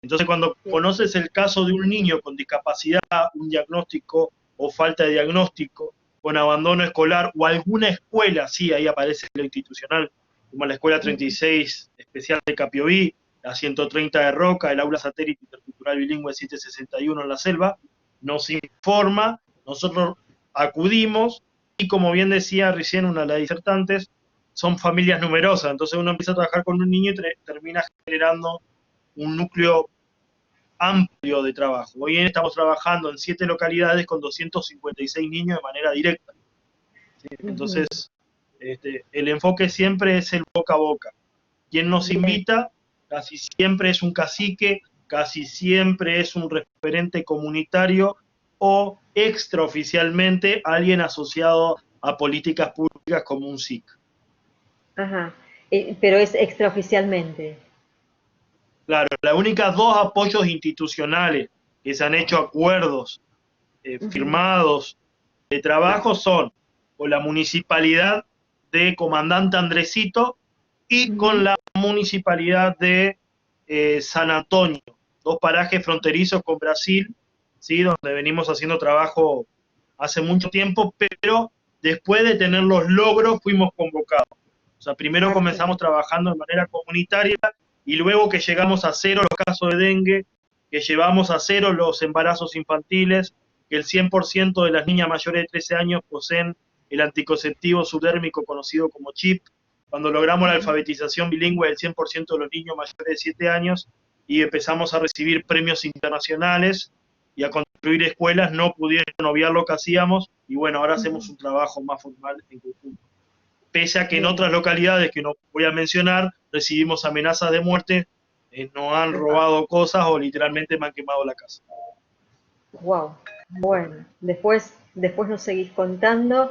Entonces, cuando conoces el caso de un niño con discapacidad, un diagnóstico o falta de diagnóstico, con abandono escolar o alguna escuela, sí, ahí aparece lo institucional, como la Escuela 36 Especial de Capiobí, la 130 de Roca, el Aula Satélite Intercultural Bilingüe 761 en La Selva, nos informa, nosotros acudimos, y como bien decía recién una de las disertantes, son familias numerosas, entonces uno empieza a trabajar con un niño y termina generando un núcleo amplio de trabajo. Hoy en día estamos trabajando en 7 localidades con 256 niños de manera directa. ¿Sí? Entonces, el enfoque siempre es el boca a boca. Quien nos invita casi siempre es un cacique, casi siempre es un referente comunitario o extraoficialmente alguien asociado a políticas públicas como un SIC. Ajá, pero es extraoficialmente. Claro, las únicas 2 apoyos institucionales que se han hecho acuerdos firmados de trabajo son con la municipalidad de Comandante Andresito y con la municipalidad de San Antonio, 2 parajes fronterizos con Brasil, ¿sí? Donde venimos haciendo trabajo hace mucho tiempo, pero después de tener los logros fuimos convocados. O sea, primero comenzamos trabajando de manera comunitaria y luego que llegamos a 0 los casos de dengue, que llevamos a 0 los embarazos infantiles, que el 100% de las niñas mayores de 13 años poseen el anticonceptivo subdérmico conocido como CHIP, cuando logramos la alfabetización bilingüe del 100% de los niños mayores de 7 años y empezamos a recibir premios internacionales y a construir escuelas, no pudieron obviar lo que hacíamos y bueno, ahora hacemos un trabajo más formal en conjunto. Pese a que en otras localidades que no voy a mencionar recibimos amenazas de muerte, nos han robado cosas o literalmente me han quemado la casa. Wow, bueno, después nos seguís contando.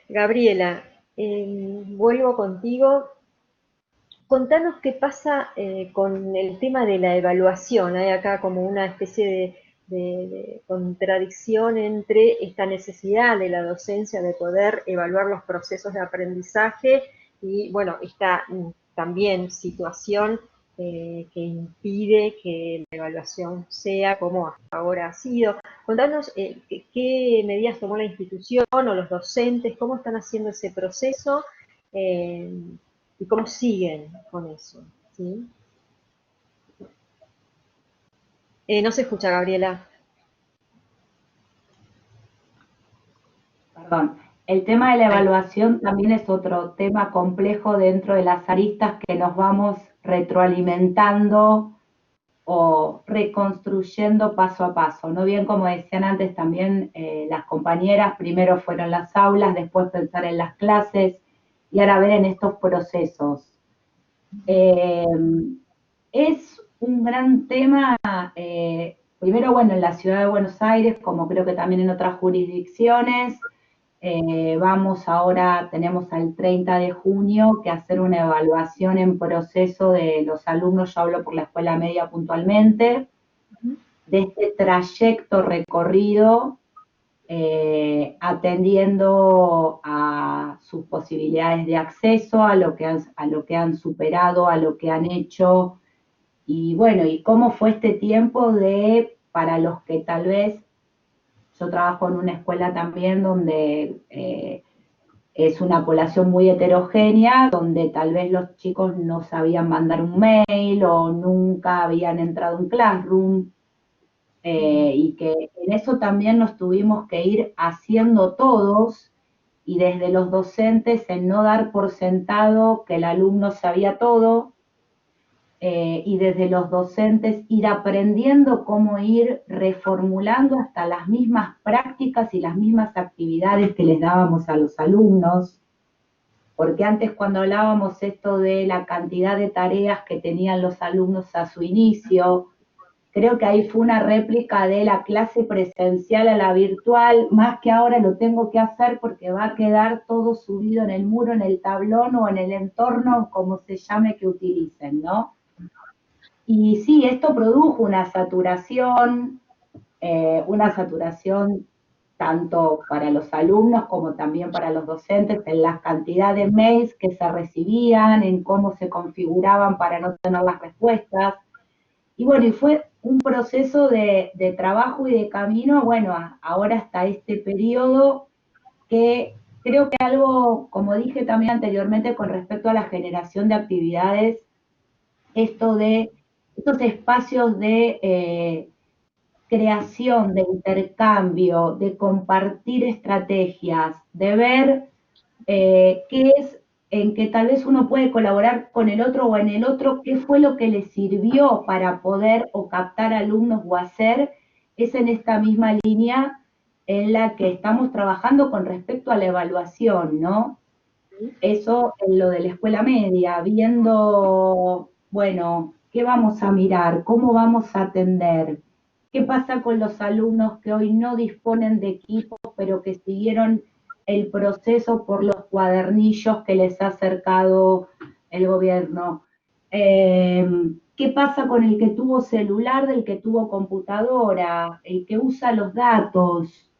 Gabriela, vuelvo contigo. Contanos qué pasa con el tema de la evaluación. Hay acá como una especie de contradicción entre esta necesidad de la docencia de poder evaluar los procesos de aprendizaje y, bueno, esta también situación que impide que la evaluación sea como hasta ahora ha sido. Contanos qué medidas tomó la institución o los docentes, cómo están haciendo ese proceso. Y cómo siguen con eso, ¿sí? No se escucha, Gabriela. Perdón. El tema de la evaluación también es otro tema complejo dentro de las aristas que nos vamos retroalimentando o reconstruyendo paso a paso, ¿no? Bien, como decían antes también las compañeras, primero fueron las aulas, después pensar en las clases y ahora ver en estos procesos. Es un gran tema, primero, bueno, en la ciudad de Buenos Aires, como creo que también en otras jurisdicciones, vamos ahora, tenemos al 30 de junio que hacer una evaluación en proceso de los alumnos, yo hablo por la escuela media puntualmente, de este trayecto recorrido, atendiendo a sus posibilidades de acceso, a lo que han superado, a lo que han hecho, y bueno, y cómo fue este tiempo para los que tal vez, yo trabajo en una escuela también donde es una población muy heterogénea, donde tal vez los chicos no sabían mandar un mail o nunca habían entrado a un Classroom, y que en eso también nos tuvimos que ir haciendo todos, y desde los docentes en no dar por sentado que el alumno sabía todo, y desde los docentes ir aprendiendo cómo ir reformulando hasta las mismas prácticas y las mismas actividades que les dábamos a los alumnos, porque antes cuando hablábamos esto de la cantidad de tareas que tenían los alumnos a su inicio, creo que ahí fue una réplica de la clase presencial a la virtual, más que ahora lo tengo que hacer porque va a quedar todo subido en el muro, en el tablón o en el entorno, como se llame que utilicen, ¿no? Y sí, esto produjo una saturación tanto para los alumnos como también para los docentes en la cantidad de mails que se recibían, en cómo se configuraban para no tener las respuestas. Y bueno, y fue un proceso de trabajo y de camino, bueno, ahora hasta este periodo, que creo que algo, como dije también anteriormente con respecto a la generación de actividades, estos espacios de creación, de intercambio, de compartir estrategias, de ver qué es en que tal vez uno puede colaborar con el otro o en el otro, qué fue lo que le sirvió para poder o captar alumnos o hacer, es en esta misma línea en la que estamos trabajando con respecto a la evaluación, ¿no? Eso en lo de la escuela media, viendo, bueno, ¿qué vamos a mirar? ¿Cómo vamos a atender? ¿Qué pasa con los alumnos que hoy no disponen de equipos, pero que siguieron el proceso por los cuadernillos que les ha acercado el gobierno? ¿Qué pasa con el que tuvo celular, del que tuvo computadora, el que usa los datos?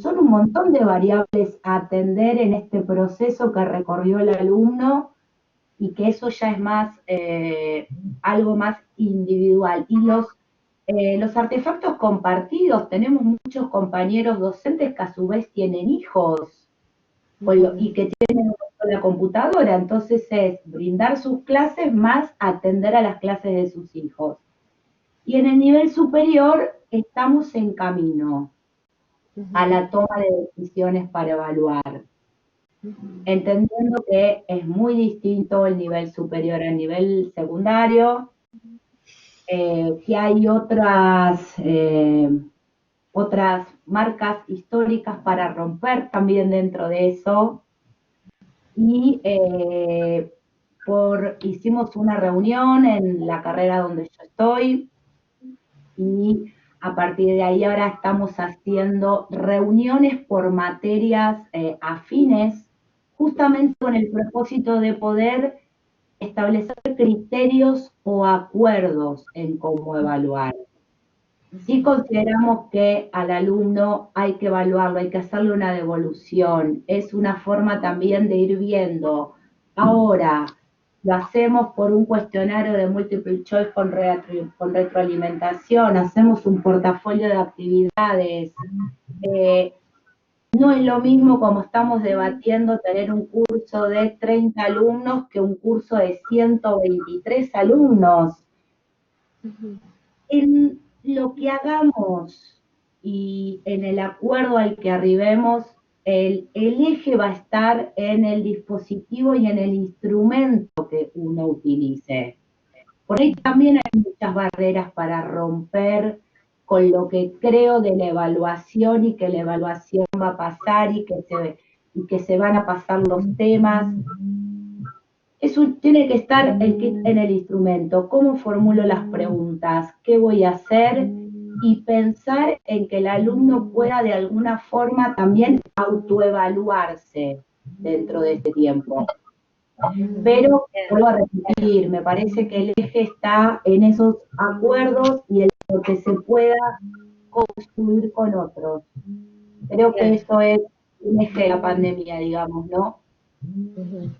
Son un montón de variables a atender en este proceso que recorrió el alumno y que eso ya es más algo más individual. Y los artefactos compartidos, tenemos muchos compañeros docentes que a su vez tienen hijos y que tienen la computadora, entonces es brindar sus clases más atender a las clases de sus hijos. Y en el nivel superior estamos en camino a la toma de decisiones para evaluar, entendiendo que es muy distinto el nivel superior al nivel secundario, que hay otras marcas históricas para romper también dentro de eso, y hicimos una reunión en la carrera donde yo estoy, y a partir de ahí ahora estamos haciendo reuniones por materias afines, justamente con el propósito de poder establecer criterios o acuerdos en cómo evaluar. Sí consideramos que al alumno hay que evaluarlo, hay que hacerle una devolución, es una forma también de ir viendo. Ahora, lo hacemos por un cuestionario de multiple choice con retroalimentación, hacemos un portafolio de actividades. No es lo mismo, como estamos debatiendo, tener un curso de 30 alumnos que un curso de 123 alumnos. En lo que hagamos y en el acuerdo al que arribemos, el eje va a estar en el dispositivo y en el instrumento que uno utilice. Por ahí también hay muchas barreras para romper con lo que creo de la evaluación y que la evaluación va a pasar y que se van a pasar los temas. Tiene que estar en el instrumento, cómo formulo las preguntas, qué voy a hacer, y pensar en que el alumno pueda de alguna forma también autoevaluarse dentro de este tiempo. Pero, vuelvo a repetir, me parece que el eje está en esos acuerdos y en lo que se pueda construir con otros. Creo que eso es un eje de la pandemia, digamos, ¿no?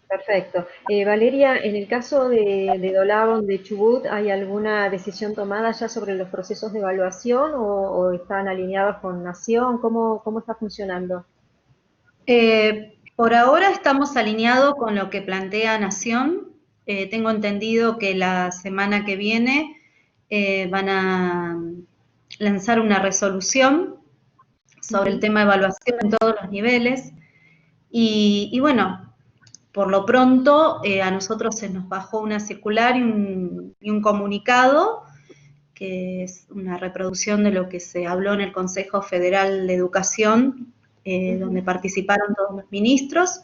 Perfecto. Valeria, en el caso de Dolabón, de Chubut, ¿hay alguna decisión tomada ya sobre los procesos de evaluación o están alineados con Nación? ¿Cómo está funcionando? Por ahora estamos alineados con lo que plantea Nación. Tengo entendido que la semana que viene van a lanzar una resolución sobre el tema de evaluación en todos los niveles. Y bueno, por lo pronto, a nosotros se nos bajó una circular y un comunicado, que es una reproducción de lo que se habló en el Consejo Federal de Educación, donde participaron todos los ministros.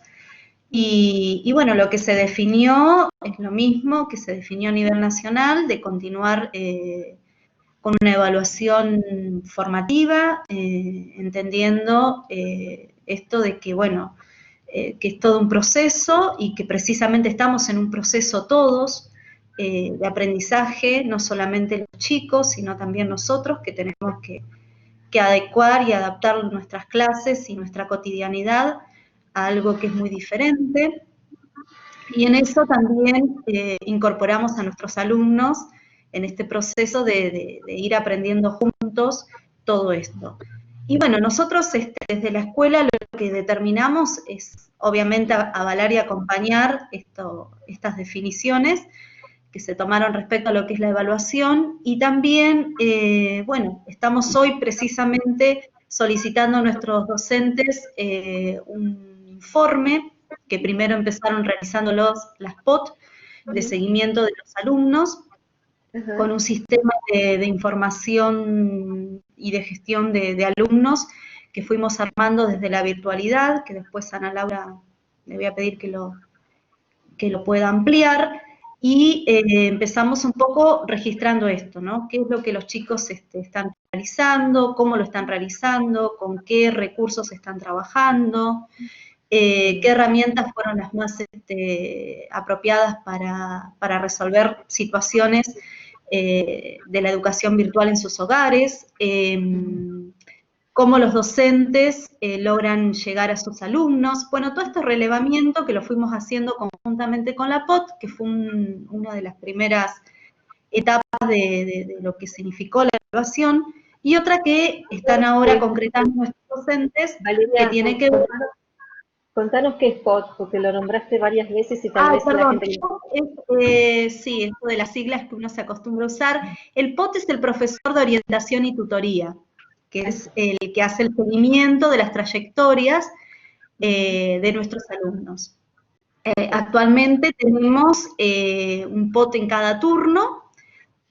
Y bueno, lo que se definió es lo mismo que se definió a nivel nacional, de continuar con una evaluación formativa, entendiendo esto de que, bueno, que es todo un proceso y que precisamente estamos en un proceso todos de aprendizaje, no solamente los chicos, sino también nosotros, que tenemos que adecuar y adaptar nuestras clases y nuestra cotidianidad a algo que es muy diferente. Y en eso también incorporamos a nuestros alumnos en este proceso de ir aprendiendo juntos todo esto. Y bueno, nosotros desde la escuela lo que determinamos es obviamente avalar y acompañar estas definiciones que se tomaron respecto a lo que es la evaluación, y también, bueno, estamos hoy precisamente solicitando a nuestros docentes un informe, que primero empezaron realizando las POT, de seguimiento de los alumnos, con un sistema de información y de gestión de alumnos que fuimos armando desde la virtualidad, que después Ana Laura le voy a pedir que lo pueda ampliar, y empezamos un poco registrando esto, ¿no? ¿Qué es lo que los chicos están realizando? ¿Cómo lo están realizando? ¿Con qué recursos están trabajando? ¿Qué herramientas fueron las más apropiadas para resolver situaciones de la educación virtual en sus hogares? Cómo los docentes logran llegar a sus alumnos. Bueno, todo este relevamiento que lo fuimos haciendo conjuntamente con la POT, que fue una de las primeras etapas de lo que significó la evaluación, y otra que están ahora concretando nuestros docentes, Valeria, que tiene que ver... Contanos qué es POT, porque lo nombraste varias veces y tal vez perdón, la gente... sí, esto de las siglas que uno se acostumbra a usar. El POT es el profesor de orientación y tutoría, que es el que hace el seguimiento de las trayectorias de nuestros alumnos. Actualmente tenemos un POT en cada turno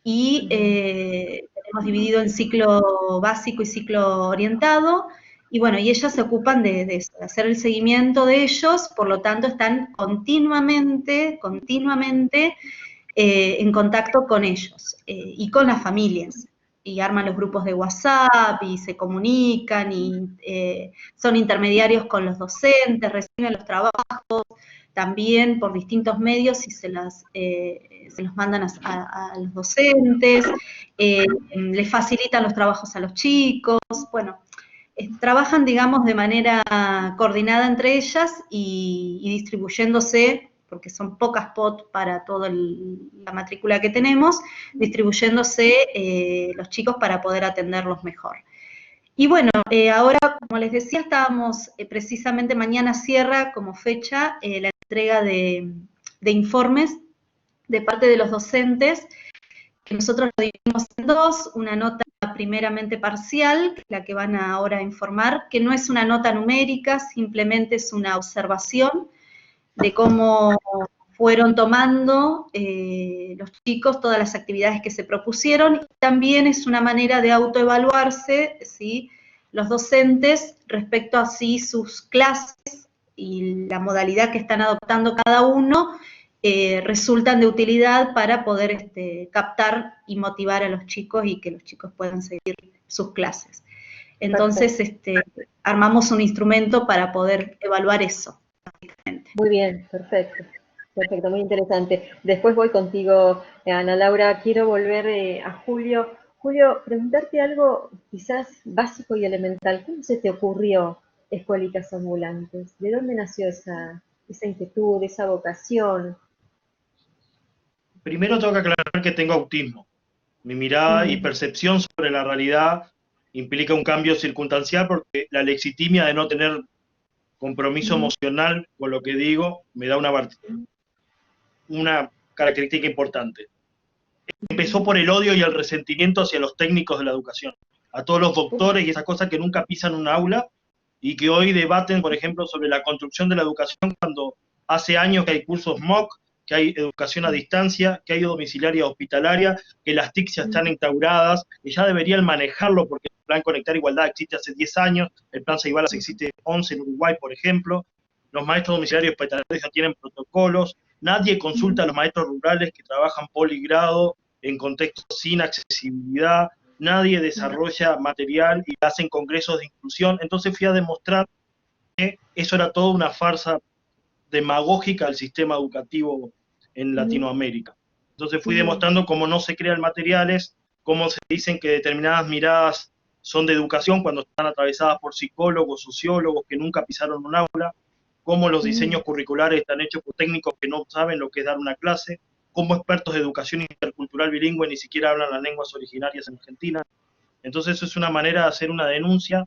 y tenemos dividido en ciclo básico y ciclo orientado, y bueno, y ellas se ocupan de eso, de hacer el seguimiento de ellos, por lo tanto están continuamente en contacto con ellos y con las familias, y arman los grupos de WhatsApp y se comunican y son intermediarios con los docentes, reciben los trabajos también por distintos medios y se los mandan a los docentes, les facilitan los trabajos a los chicos, bueno, trabajan, digamos, de manera coordinada entre ellas y distribuyéndose, porque son pocas POT para toda la matrícula que tenemos, distribuyéndose los chicos para poder atenderlos mejor. Y bueno, ahora, como les decía, estábamos precisamente mañana cierra como fecha la entrega de informes de parte de los docentes, que nosotros lo dividimos en dos, una nota primeramente parcial, la que van ahora a informar, que no es una nota numérica, simplemente es una observación de cómo fueron tomando los chicos todas las actividades que se propusieron, y también es una manera de autoevaluarse, ¿sí?, los docentes respecto a si sus clases y la modalidad que están adoptando cada uno resultan de utilidad para poder captar y motivar a los chicos y que los chicos puedan seguir sus clases. Entonces, armamos un instrumento para poder evaluar eso, básicamente. Muy bien, perfecto. Perfecto, muy interesante. Después voy contigo, Ana Laura. Quiero volver a Julio. Julio, preguntarte algo quizás básico y elemental. ¿Cómo se te ocurrió Escuelitas Ambulantes? ¿De dónde nació esa inquietud, esa vocación? Primero tengo que aclarar que tengo autismo. Mi mirada y percepción sobre la realidad implica un cambio circunstancial porque la lexitimia de no tener compromiso emocional con lo que digo me da una característica importante. Empezó por el odio y el resentimiento hacia los técnicos de la educación, a todos los doctores y esas cosas que nunca pisan un aula y que hoy debaten, por ejemplo, sobre la construcción de la educación cuando hace años que hay cursos MOOC, que hay educación a distancia, que hay domiciliaria hospitalaria, que las TIC ya están instauradas, y ya deberían manejarlo porque el Plan Conectar Igualdad existe hace 10 años, el Plan Ceibales existe 11 en Uruguay, por ejemplo, los maestros domiciliarios hospitalarios ya tienen protocolos, nadie consulta a los maestros rurales que trabajan poligrado en contextos sin accesibilidad, nadie desarrolla material y hacen congresos de inclusión. Entonces fui a demostrar que eso era toda una farsa demagógica del sistema educativo en Latinoamérica. Entonces fui demostrando cómo no se crean materiales, cómo se dicen que determinadas miradas son de educación cuando están atravesadas por psicólogos, sociólogos que nunca pisaron un aula, cómo los diseños curriculares están hechos por técnicos que no saben lo que es dar una clase, cómo expertos de educación intercultural bilingüe ni siquiera hablan las lenguas originarias en Argentina. Entonces eso es una manera de hacer una denuncia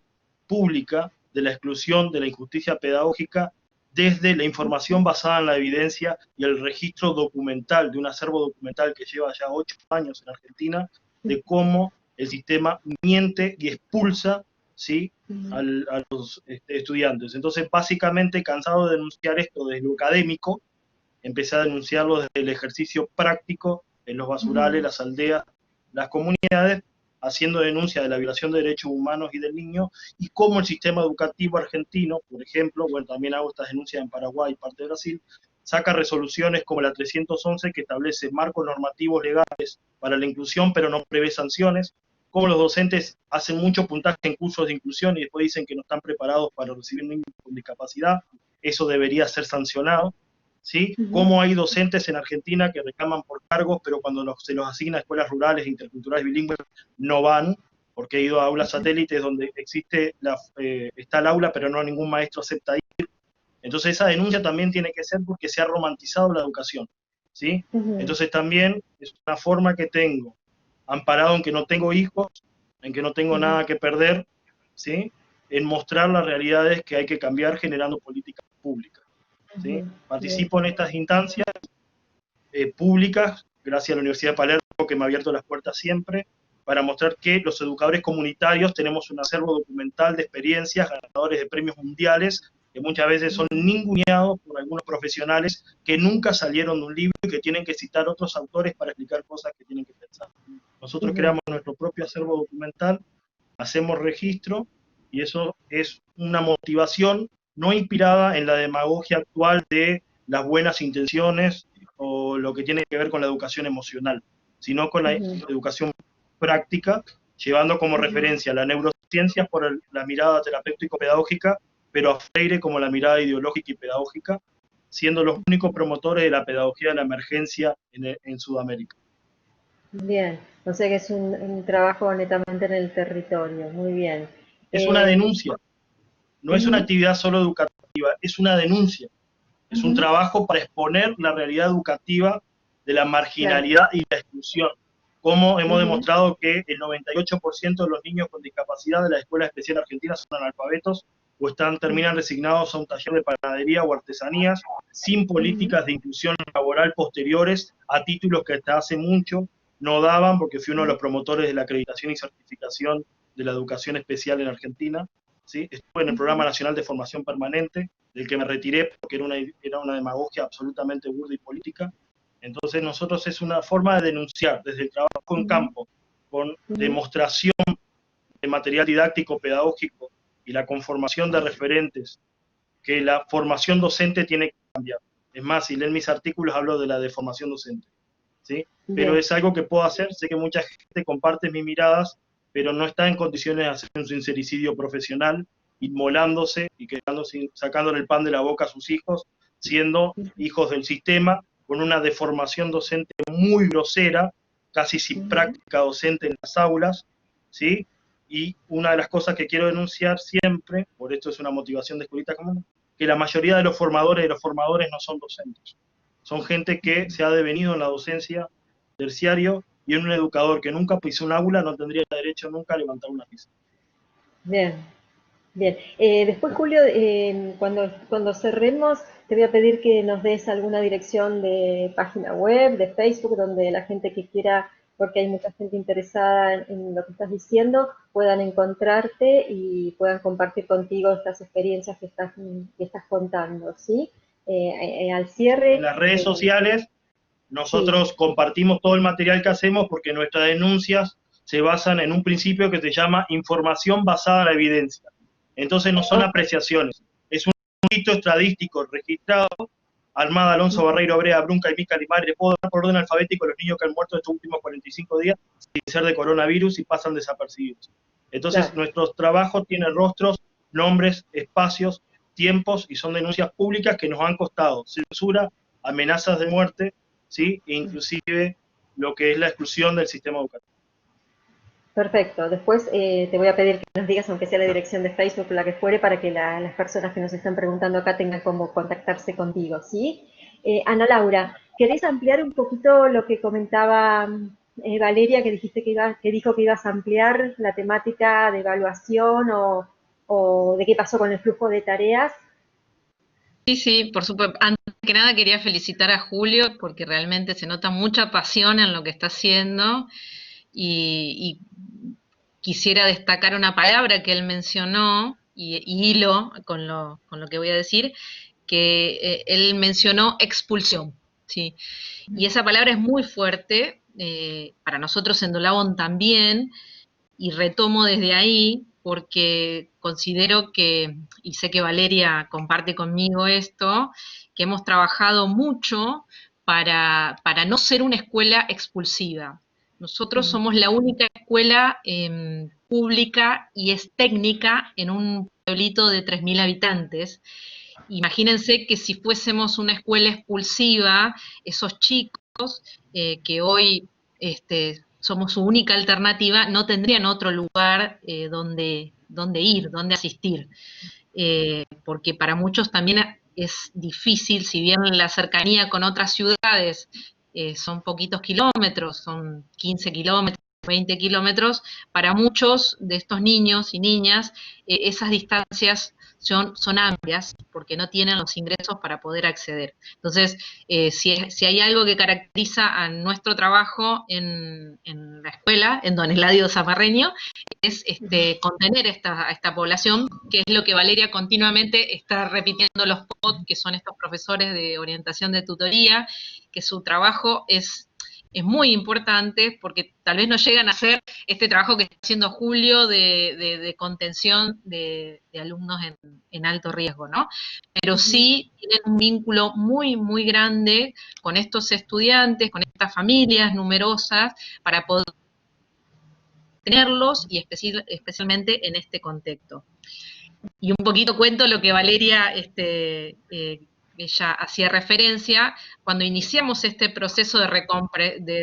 pública de la exclusión, de la injusticia pedagógica desde la información basada en la evidencia y el registro documental, de un acervo documental que lleva ya 8 años en Argentina, de cómo el sistema miente y expulsa, ¿sí?, a los estudiantes. Entonces, básicamente, cansado de denunciar esto desde lo académico, empecé a denunciarlo desde el ejercicio práctico en los basurales, las aldeas, las comunidades, haciendo denuncia de la violación de derechos humanos y del niño, y cómo el sistema educativo argentino, por ejemplo, bueno, también hago estas denuncias en Paraguay y parte de Brasil, saca resoluciones como la 311 que establece marcos normativos legales para la inclusión, pero no prevé sanciones, cómo los docentes hacen mucho puntaje en cursos de inclusión y después dicen que no están preparados para recibir niños con discapacidad, eso debería ser sancionado, ¿sí? Cómo hay docentes en Argentina que reclaman por cargos, pero cuando se los asigna a escuelas rurales, interculturales, bilingües, no van, porque he ido a aulas satélites donde está el aula, pero no ningún maestro acepta ir. Entonces esa denuncia también tiene que ser porque se ha romantizado la educación, ¿sí? Entonces también es una forma que tengo, amparado en que no tengo hijos, en que no tengo nada que perder, ¿sí?, en mostrar las realidades que hay que cambiar generando políticas públicas, ¿sí? Participo en estas instancias públicas, gracias a la Universidad de Palermo, que me ha abierto las puertas siempre, para mostrar que los educadores comunitarios tenemos un acervo documental de experiencias, ganadores de premios mundiales, que muchas veces son ninguneados por algunos profesionales que nunca salieron de un libro y que tienen que citar otros autores para explicar cosas que tienen que pensar. Nosotros creamos nuestro propio acervo documental, hacemos registro, y eso es una motivación no inspirada en la demagogia actual de las buenas intenciones o lo que tiene que ver con la educación emocional, sino con la educación práctica, llevando como referencia la neurociencia por la mirada terapéutico-pedagógica, pero a Freire como la mirada ideológica y pedagógica, siendo los únicos promotores de la pedagogía de la emergencia en Sudamérica. Bien, o sea que es un trabajo netamente en el territorio, muy bien. Es una denuncia, no es una actividad solo educativa, es una denuncia, es un trabajo para exponer la realidad educativa de la marginalidad y la exclusión. Como hemos demostrado que el 98% de los niños con discapacidad de la Escuela Especial Argentina son analfabetos o terminan resignados a un taller de panadería o artesanías sin políticas de inclusión laboral posteriores a títulos que hasta hace mucho no daban, porque fui uno de los promotores de la acreditación y certificación de la educación especial en Argentina, ¿sí? Estuve en el Programa Nacional de Formación Permanente, del que me retiré porque era una demagogia absolutamente burda y política. Entonces nosotros es una forma de denunciar desde el trabajo en campo, con demostración de material didáctico, pedagógico y la conformación de referentes, que la formación docente tiene que cambiar. Es más, si leen mis artículos hablo de la deformación docente, ¿sí? Pero es algo que puedo hacer, sé que mucha gente comparte mis miradas, pero no está en condiciones de hacer un sincericidio profesional, inmolándose y sacándole el pan de la boca a sus hijos, siendo hijos del sistema, con una deformación docente muy grosera, casi sin práctica docente en las aulas, ¿sí? Y una de las cosas que quiero denunciar siempre, por esto es una motivación de Escuelita Común, que la mayoría de los formadores no son docentes. Son gente que se ha devenido en la docencia terciario, y un educador que nunca pisó un aula no tendría derecho nunca a levantar una mesa. Bien, bien. Después, Julio, cuando cerremos, te voy a pedir que nos des alguna dirección de página web, de Facebook, donde la gente que quiera, porque hay mucha gente interesada en lo que estás diciendo, puedan encontrarte y puedan compartir contigo estas experiencias que estás contando, ¿sí? Al cierre... En las redes sociales nosotros compartimos todo el material que hacemos porque nuestras denuncias se basan en un principio que se llama información basada en la evidencia. Entonces no son apreciaciones, es un hito estadístico registrado. Armada, Alonso, Barreiro, Brea, Brunca y Mica Limar, le puedo dar por orden alfabético los niños que han muerto estos últimos 45 días sin ser de coronavirus y pasan desapercibidos. Entonces nuestro trabajo tiene rostros, nombres, espacios, tiempos, y son denuncias públicas que nos han costado censura, amenazas de muerte, ¿sí? E inclusive lo que es la exclusión del sistema educativo. Perfecto. Después te voy a pedir que nos digas, aunque sea la dirección de Facebook o la que fuere, para que las personas que nos están preguntando acá tengan cómo contactarse contigo, ¿sí? Ana Laura, ¿querés ampliar un poquito lo que comentaba Valeria, que dijiste que dijo que ibas a ampliar la temática de evaluación o de qué pasó con el flujo de tareas? Sí, sí, por supuesto. Antes que nada quería felicitar a Julio porque realmente se nota mucha pasión en lo que está haciendo y quisiera destacar una palabra que él mencionó y hilo con lo que voy a decir, que él mencionó expulsión, ¿sí? Y esa palabra es muy fuerte, para nosotros en Dolabón también, y retomo desde ahí porque considero que, y sé que Valeria comparte conmigo esto, que hemos trabajado mucho para no ser una escuela expulsiva. Nosotros somos la única escuela pública y es técnica en un pueblito de 3.000 habitantes. Imagínense que si fuésemos una escuela expulsiva, esos chicos que hoy somos su única alternativa, no tendrían otro lugar donde ir, donde asistir. Porque para muchos también es difícil, si bien la cercanía con otras ciudades son poquitos kilómetros, son 15 kilómetros, 20 kilómetros, para muchos de estos niños y niñas esas distancias son amplias porque no tienen los ingresos para poder acceder. Entonces, si hay algo que caracteriza a nuestro trabajo en la escuela, en Don Eladio Zamarreño, es contener a esta población, que es lo que Valeria continuamente está repitiendo los POT, que son estos profesores de orientación de tutoría, que su trabajo es muy importante porque tal vez no llegan a hacer este trabajo que está haciendo Julio de contención de alumnos en alto riesgo, ¿no? Pero sí tienen un vínculo muy, muy grande con estos estudiantes, con estas familias numerosas, para poder tenerlos y especialmente en este contexto. Y un poquito cuento lo que Valeria ella hacía referencia, cuando iniciamos este proceso de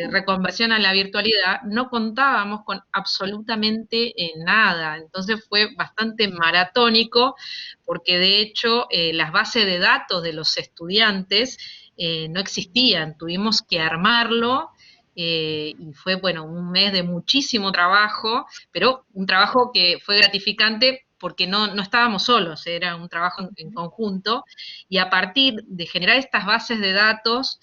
reconversión a la virtualidad, no contábamos con absolutamente nada, entonces fue bastante maratónico, porque de hecho las bases de datos de los estudiantes no existían, tuvimos que armarlo, y fue, bueno, un mes de muchísimo trabajo, pero un trabajo que fue gratificante porque no estábamos solos, era un trabajo en conjunto, y a partir de generar estas bases de datos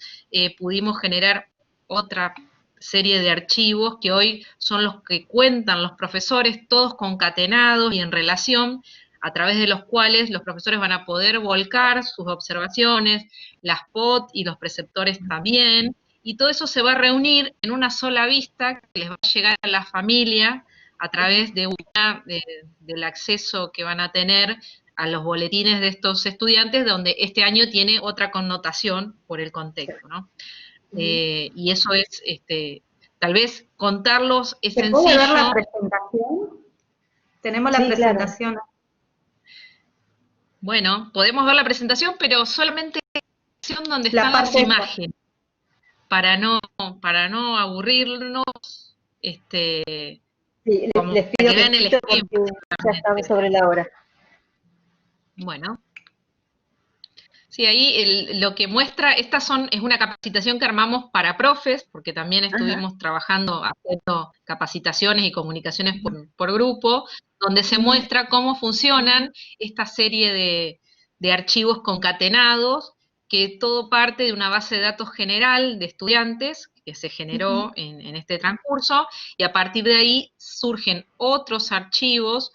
pudimos generar otra serie de archivos que hoy son los que cuentan los profesores, todos concatenados y en relación, a través de los cuales los profesores van a poder volcar sus observaciones, las POT y los preceptores también, y todo eso se va a reunir en una sola vista que les va a llegar a la familia a través del acceso que van a tener a los boletines de estos estudiantes, donde este año tiene otra connotación por el contexto, ¿no? Y eso es, tal vez contarlos es ¿Se sencillo. puede ver la presentación? Tenemos la presentación. Claro. Bueno, podemos ver la presentación, pero solamente la sección donde La están las parte imágenes, para no aburrirnos, Sí, como les para pido que vean el que porque ejemplo. ya estamos sobre la hora. Bueno, sí, ahí lo que muestra, es una capacitación que armamos para profes, porque también estuvimos trabajando, haciendo capacitaciones y comunicaciones por grupo, donde se muestra cómo funcionan esta serie de archivos concatenados, que todo parte de una base de datos general de estudiantes que se generó en este transcurso, y a partir de ahí surgen otros archivos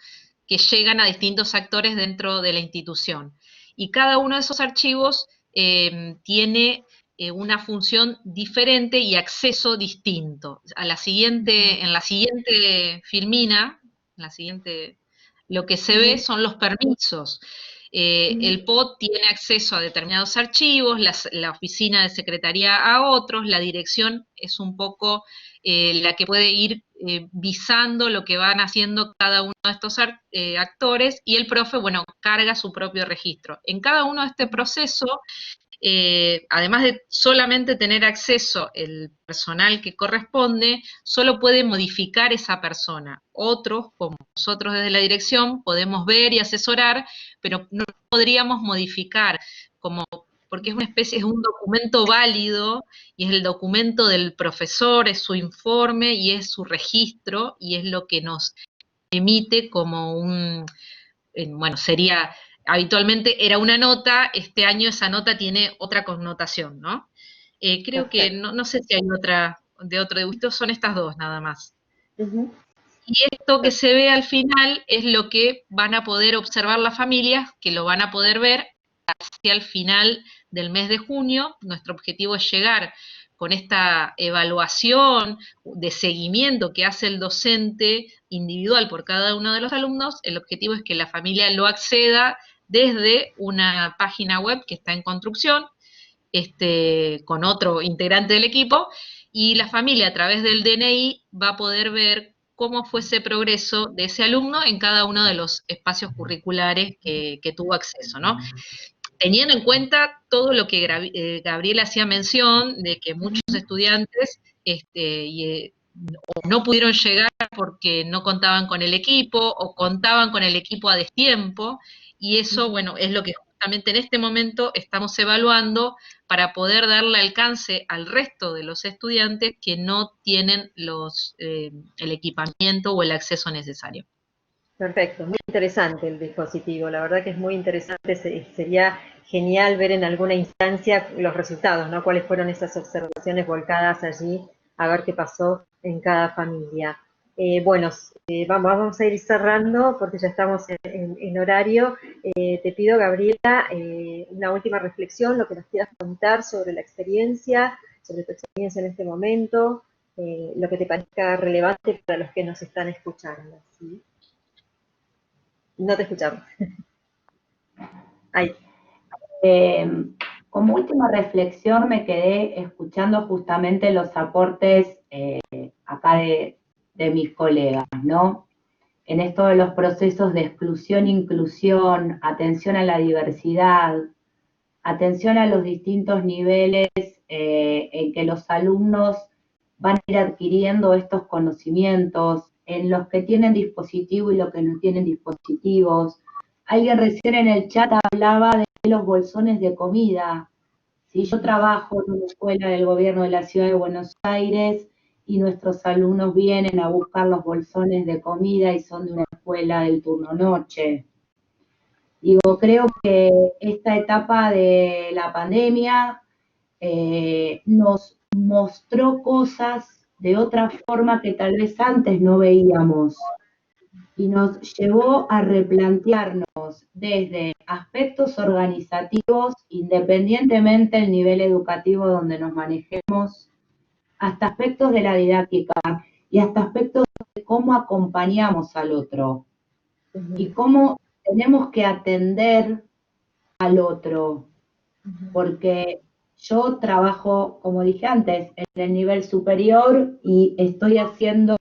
que llegan a distintos actores dentro de la institución. Y cada uno de esos archivos tiene una función diferente y acceso distinto. En la siguiente filmina, lo que se ve son los permisos. El POT tiene acceso a determinados archivos, la oficina de secretaría a otros, la dirección es un poco la que puede ir visando lo que van haciendo cada uno de estos actores, y el profe, bueno, carga su propio registro. En cada uno de este proceso, además de solamente tener acceso el personal que corresponde, solo puede modificar esa persona. Otros, como nosotros desde la dirección, podemos ver y asesorar, pero no podríamos modificar, porque es una especie, es un documento válido, y es el documento del profesor, es su informe y es su registro, y es lo que nos emite como bueno, sería habitualmente era una nota, este año esa nota tiene otra connotación, ¿no? Creo que, no sé si hay otra de otro dibujito, son estas dos nada más. Y esto que se ve al final es lo que van a poder observar las familias, que lo van a poder ver hacia el final del mes de junio. Nuestro objetivo es llegar con esta evaluación de seguimiento que hace el docente individual por cada uno de los alumnos. El objetivo es que la familia lo acceda desde una página web que está en construcción, con otro integrante del equipo, y la familia a través del DNI va a poder ver cómo fue ese progreso de ese alumno en cada uno de los espacios curriculares que tuvo acceso, ¿no? Teniendo en cuenta todo lo que Gabriela hacía mención, de que muchos estudiantes o no pudieron llegar porque no contaban con el equipo, o contaban con el equipo a destiempo, y eso, bueno, es lo que justamente en este momento estamos evaluando para poder darle alcance al resto de los estudiantes que no tienen el equipamiento o el acceso necesario. Perfecto, muy interesante el dispositivo, la verdad que es muy interesante, sería genial ver en alguna instancia los resultados, ¿no? Cuáles fueron esas observaciones volcadas allí, a ver qué pasó en cada familia. Bueno, vamos a ir cerrando porque ya estamos en horario. Te pido, Gabriela, una última reflexión, lo que nos quieras contar sobre la experiencia, sobre tu experiencia en este momento, lo que te parezca relevante para los que nos están escuchando, ¿sí? No te escuchamos. Ahí. Como última reflexión me quedé escuchando justamente los aportes acá de mis colegas, ¿no? En esto de los procesos de exclusión, inclusión, atención a la diversidad, atención a los distintos niveles en que los alumnos van a ir adquiriendo estos conocimientos, en los que tienen dispositivo y los que no tienen dispositivos. Alguien recién en el chat hablaba de los bolsones de comida. ¿Sí? Yo trabajo en una escuela del gobierno de la ciudad de Buenos Aires y nuestros alumnos vienen a buscar los bolsones de comida y son de una escuela del turno noche. Digo, creo que esta etapa de la pandemia nos mostró cosas de otra forma que tal vez antes no veíamos y nos llevó a replantearnos desde aspectos organizativos, independientemente del nivel educativo donde nos manejemos, hasta aspectos de la didáctica y hasta aspectos de cómo acompañamos al otro y cómo tenemos que atender al otro, porque yo trabajo, como dije antes, en el nivel superior y estoy haciendo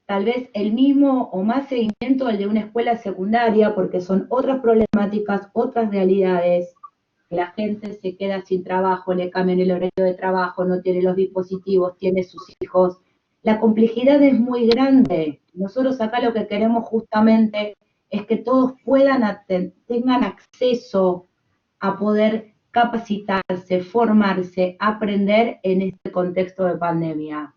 tal vez el mismo o más seguimiento del de una escuela secundaria, porque son otras problemáticas, otras realidades. La gente se queda sin trabajo, le cambian el horario de trabajo, no tiene los dispositivos, tiene sus hijos. La complejidad es muy grande. Nosotros acá lo que queremos justamente es que todos tengan acceso a poder capacitarse, formarse, aprender en este contexto de pandemia.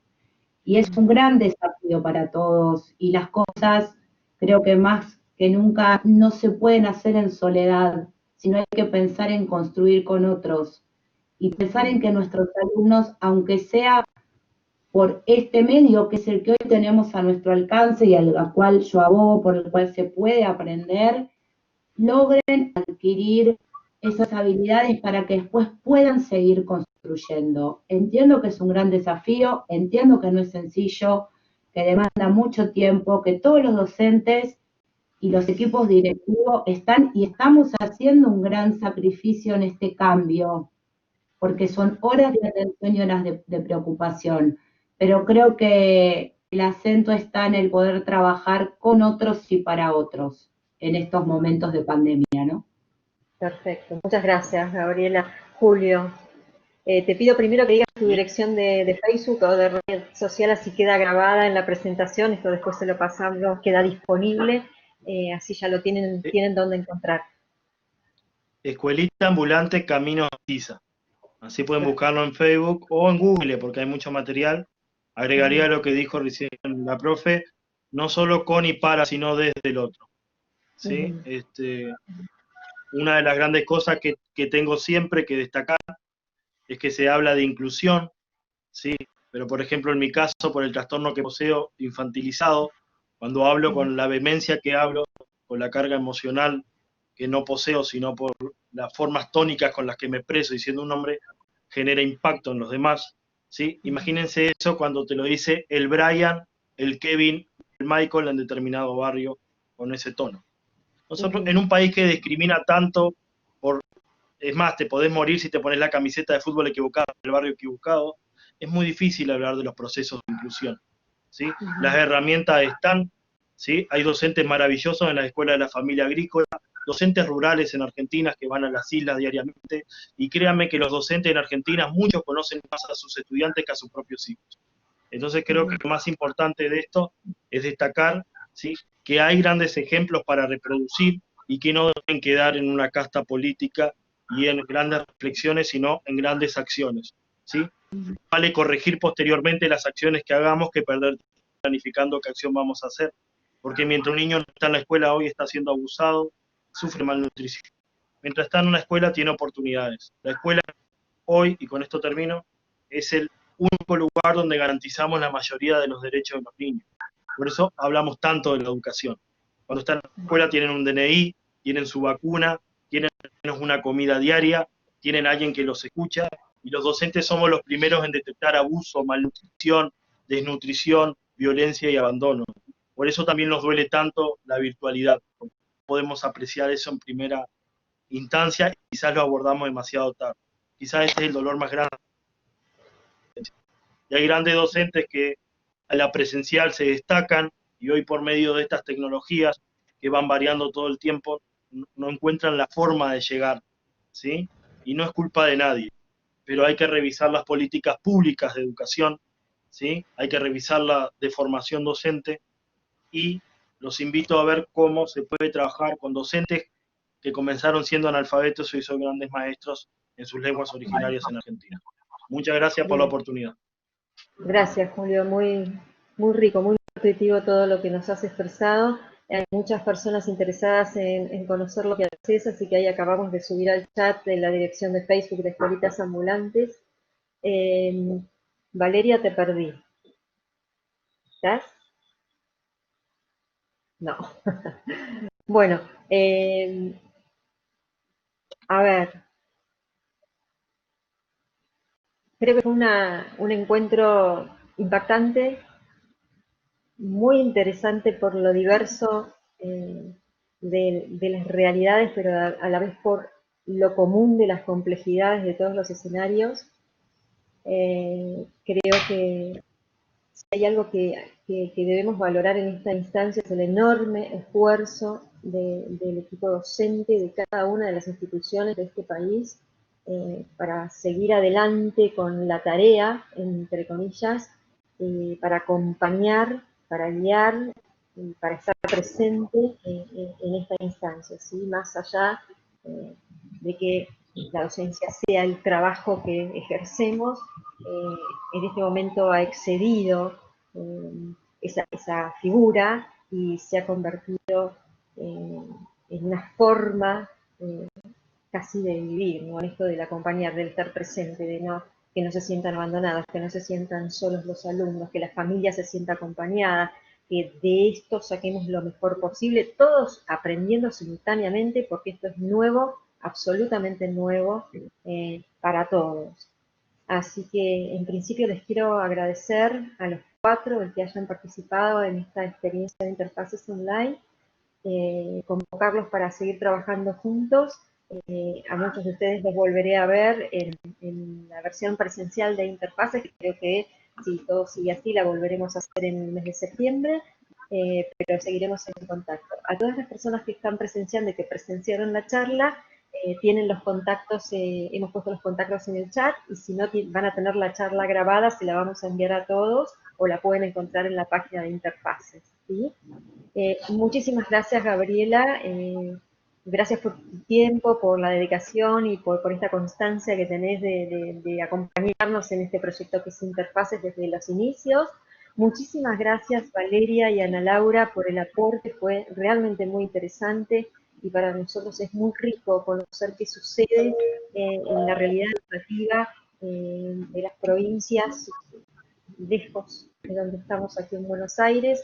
Y es un gran desafío para todos y las cosas creo que más que nunca no se pueden hacer en soledad, sino hay que pensar en construir con otros y pensar en que nuestros alumnos, aunque sea por este medio que es el que hoy tenemos a nuestro alcance y al cual yo abogo, por el cual se puede aprender, logren adquirir esas habilidades para que después puedan seguir construyendo. Entiendo que es un gran desafío, entiendo que no es sencillo, que demanda mucho tiempo, que todos los docentes y los equipos directivos están y estamos haciendo un gran sacrificio en este cambio, porque son horas de atención y horas de preocupación, pero creo que el acento está en el poder trabajar con otros y para otros en estos momentos de pandemia, ¿no? Perfecto, muchas gracias, Gabriela. Julio, te pido primero que digas tu dirección de Facebook o de red social, así queda grabada en la presentación, esto después se lo pasamos, queda disponible, así ya lo tienen donde encontrar. Escuelita Ambulante Caminos Tiza. Así pueden buscarlo en Facebook o en Google, porque hay mucho material. Agregaría lo que dijo recién la profe, no solo con y para, sino desde el otro. ¿Sí? una de las grandes cosas que tengo siempre que destacar es que se habla de inclusión, ¿sí? Pero, por ejemplo, en mi caso, por el trastorno que poseo infantilizado, cuando hablo con la vehemencia que hablo, con la carga emocional que no poseo, sino por las formas tónicas con las que me expreso, y siendo un hombre, genera impacto en los demás, ¿sí? Imagínense eso cuando te lo dice el Brian, el Kevin, el Michael en determinado barrio, con ese tono. Nosotros, en un país que discrimina tanto, es más, te podés morir si te pones la camiseta de fútbol equivocada en el barrio equivocado, es muy difícil hablar de los procesos de inclusión, ¿sí? Las herramientas están, ¿sí? Hay docentes maravillosos en la Escuela de la Familia Agrícola, docentes rurales en Argentina que van a las islas diariamente, y créanme que los docentes en Argentina, muchos conocen más a sus estudiantes que a sus propios hijos. Entonces creo que lo más importante de esto es destacar, ¿sí?, que hay grandes ejemplos para reproducir y que no deben quedar en una casta política y en grandes reflexiones, sino en grandes acciones, ¿sí? Vale corregir posteriormente las acciones que hagamos que perder planificando qué acción vamos a hacer, porque mientras un niño no está en la escuela hoy está siendo abusado, sufre malnutrición. Mientras está en una escuela tiene oportunidades. La escuela hoy, y con esto termino, es el único lugar donde garantizamos la mayoría de los derechos de los niños. Por eso hablamos tanto de la educación. Cuando están en la escuela tienen un DNI, tienen su vacuna, tienen una comida diaria, tienen alguien que los escucha, y los docentes somos los primeros en detectar abuso, malnutrición, desnutrición, violencia y abandono. Por eso también nos duele tanto la virtualidad, porque podemos apreciar eso en primera instancia y quizás lo abordamos demasiado tarde. Quizás ese es el dolor más grande. Y hay grandes docentes que a la presencial se destacan y hoy por medio de estas tecnologías que van variando todo el tiempo, no encuentran la forma de llegar, ¿sí? Y no es culpa de nadie, pero hay que revisar las políticas públicas de educación, ¿sí? Hay que revisar la de formación docente, y los invito a ver cómo se puede trabajar con docentes que comenzaron siendo analfabetos y son grandes maestros en sus lenguas originarias en Argentina. Muchas gracias por la oportunidad. Gracias, Julio. Muy, muy rico, muy nutritivo todo lo que nos has expresado. Hay muchas personas interesadas en conocer lo que haces, así que ahí acabamos de subir al chat de la dirección de Facebook de Escuelitas Ambulantes. Valeria, te perdí. ¿Estás? No. Bueno, a ver. Creo que fue un encuentro impactante, muy interesante por lo diverso de las realidades, pero a la vez por lo común de las complejidades de todos los escenarios. Creo que si hay algo que debemos valorar en esta instancia es el enorme esfuerzo del equipo docente de cada una de las instituciones de este país para seguir adelante con la tarea, entre comillas, para acompañar, para guiar, para estar presente en esta instancia, ¿sí? Más allá de que la docencia sea el trabajo que ejercemos, en este momento ha excedido esa figura y se ha convertido en una forma casi de vivir, ¿no? En esto del acompañar, del estar presente, que no se sientan abandonados, que no se sientan solos los alumnos, que la familia se sienta acompañada, que de esto saquemos lo mejor posible, todos aprendiendo simultáneamente, porque esto es nuevo, absolutamente nuevo para todos. Así que en principio les quiero agradecer a los 4 el que hayan participado en esta experiencia de interfaces online, convocarlos para seguir trabajando juntos. A muchos de ustedes los volveré a ver en la versión presencial de interfaces, que creo que si todo sigue así la volveremos a hacer en el mes de septiembre, pero seguiremos en contacto. A todas las personas que están presenciando y que presenciaron la charla, tienen los contactos, hemos puesto los contactos en el chat, y si no van a tener la charla grabada, se la vamos a enviar a todos, o la pueden encontrar en la página de interfaces, ¿sí? Muchísimas gracias, Gabriela, gracias por tu tiempo, por la dedicación y por esta constancia que tenés de acompañarnos en este proyecto que es Interfaces desde los inicios. Muchísimas gracias, Valeria y Ana Laura, por el aporte, fue realmente muy interesante. y para nosotros es muy rico conocer qué sucede en la realidad educativa de las provincias lejos de donde estamos aquí en Buenos Aires,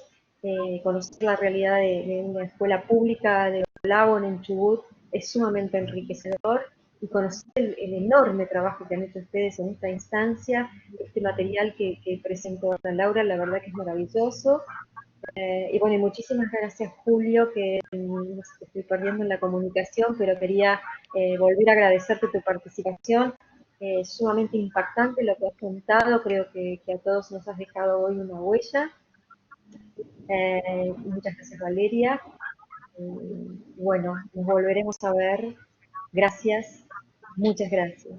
conocer la realidad de una escuela pública de Olavo en Chubut es sumamente enriquecedor, y conocer el enorme trabajo que han hecho ustedes en esta instancia, este material que presentó Ana Laura, la verdad que es maravilloso. Y bueno, y muchísimas gracias, Julio, que no sé, te estoy perdiendo en la comunicación, pero quería volver a agradecerte tu participación. Sumamente impactante lo que has contado, creo que a todos nos has dejado hoy una huella. Muchas gracias, Valeria. Bueno, nos volveremos a ver. Gracias, muchas gracias.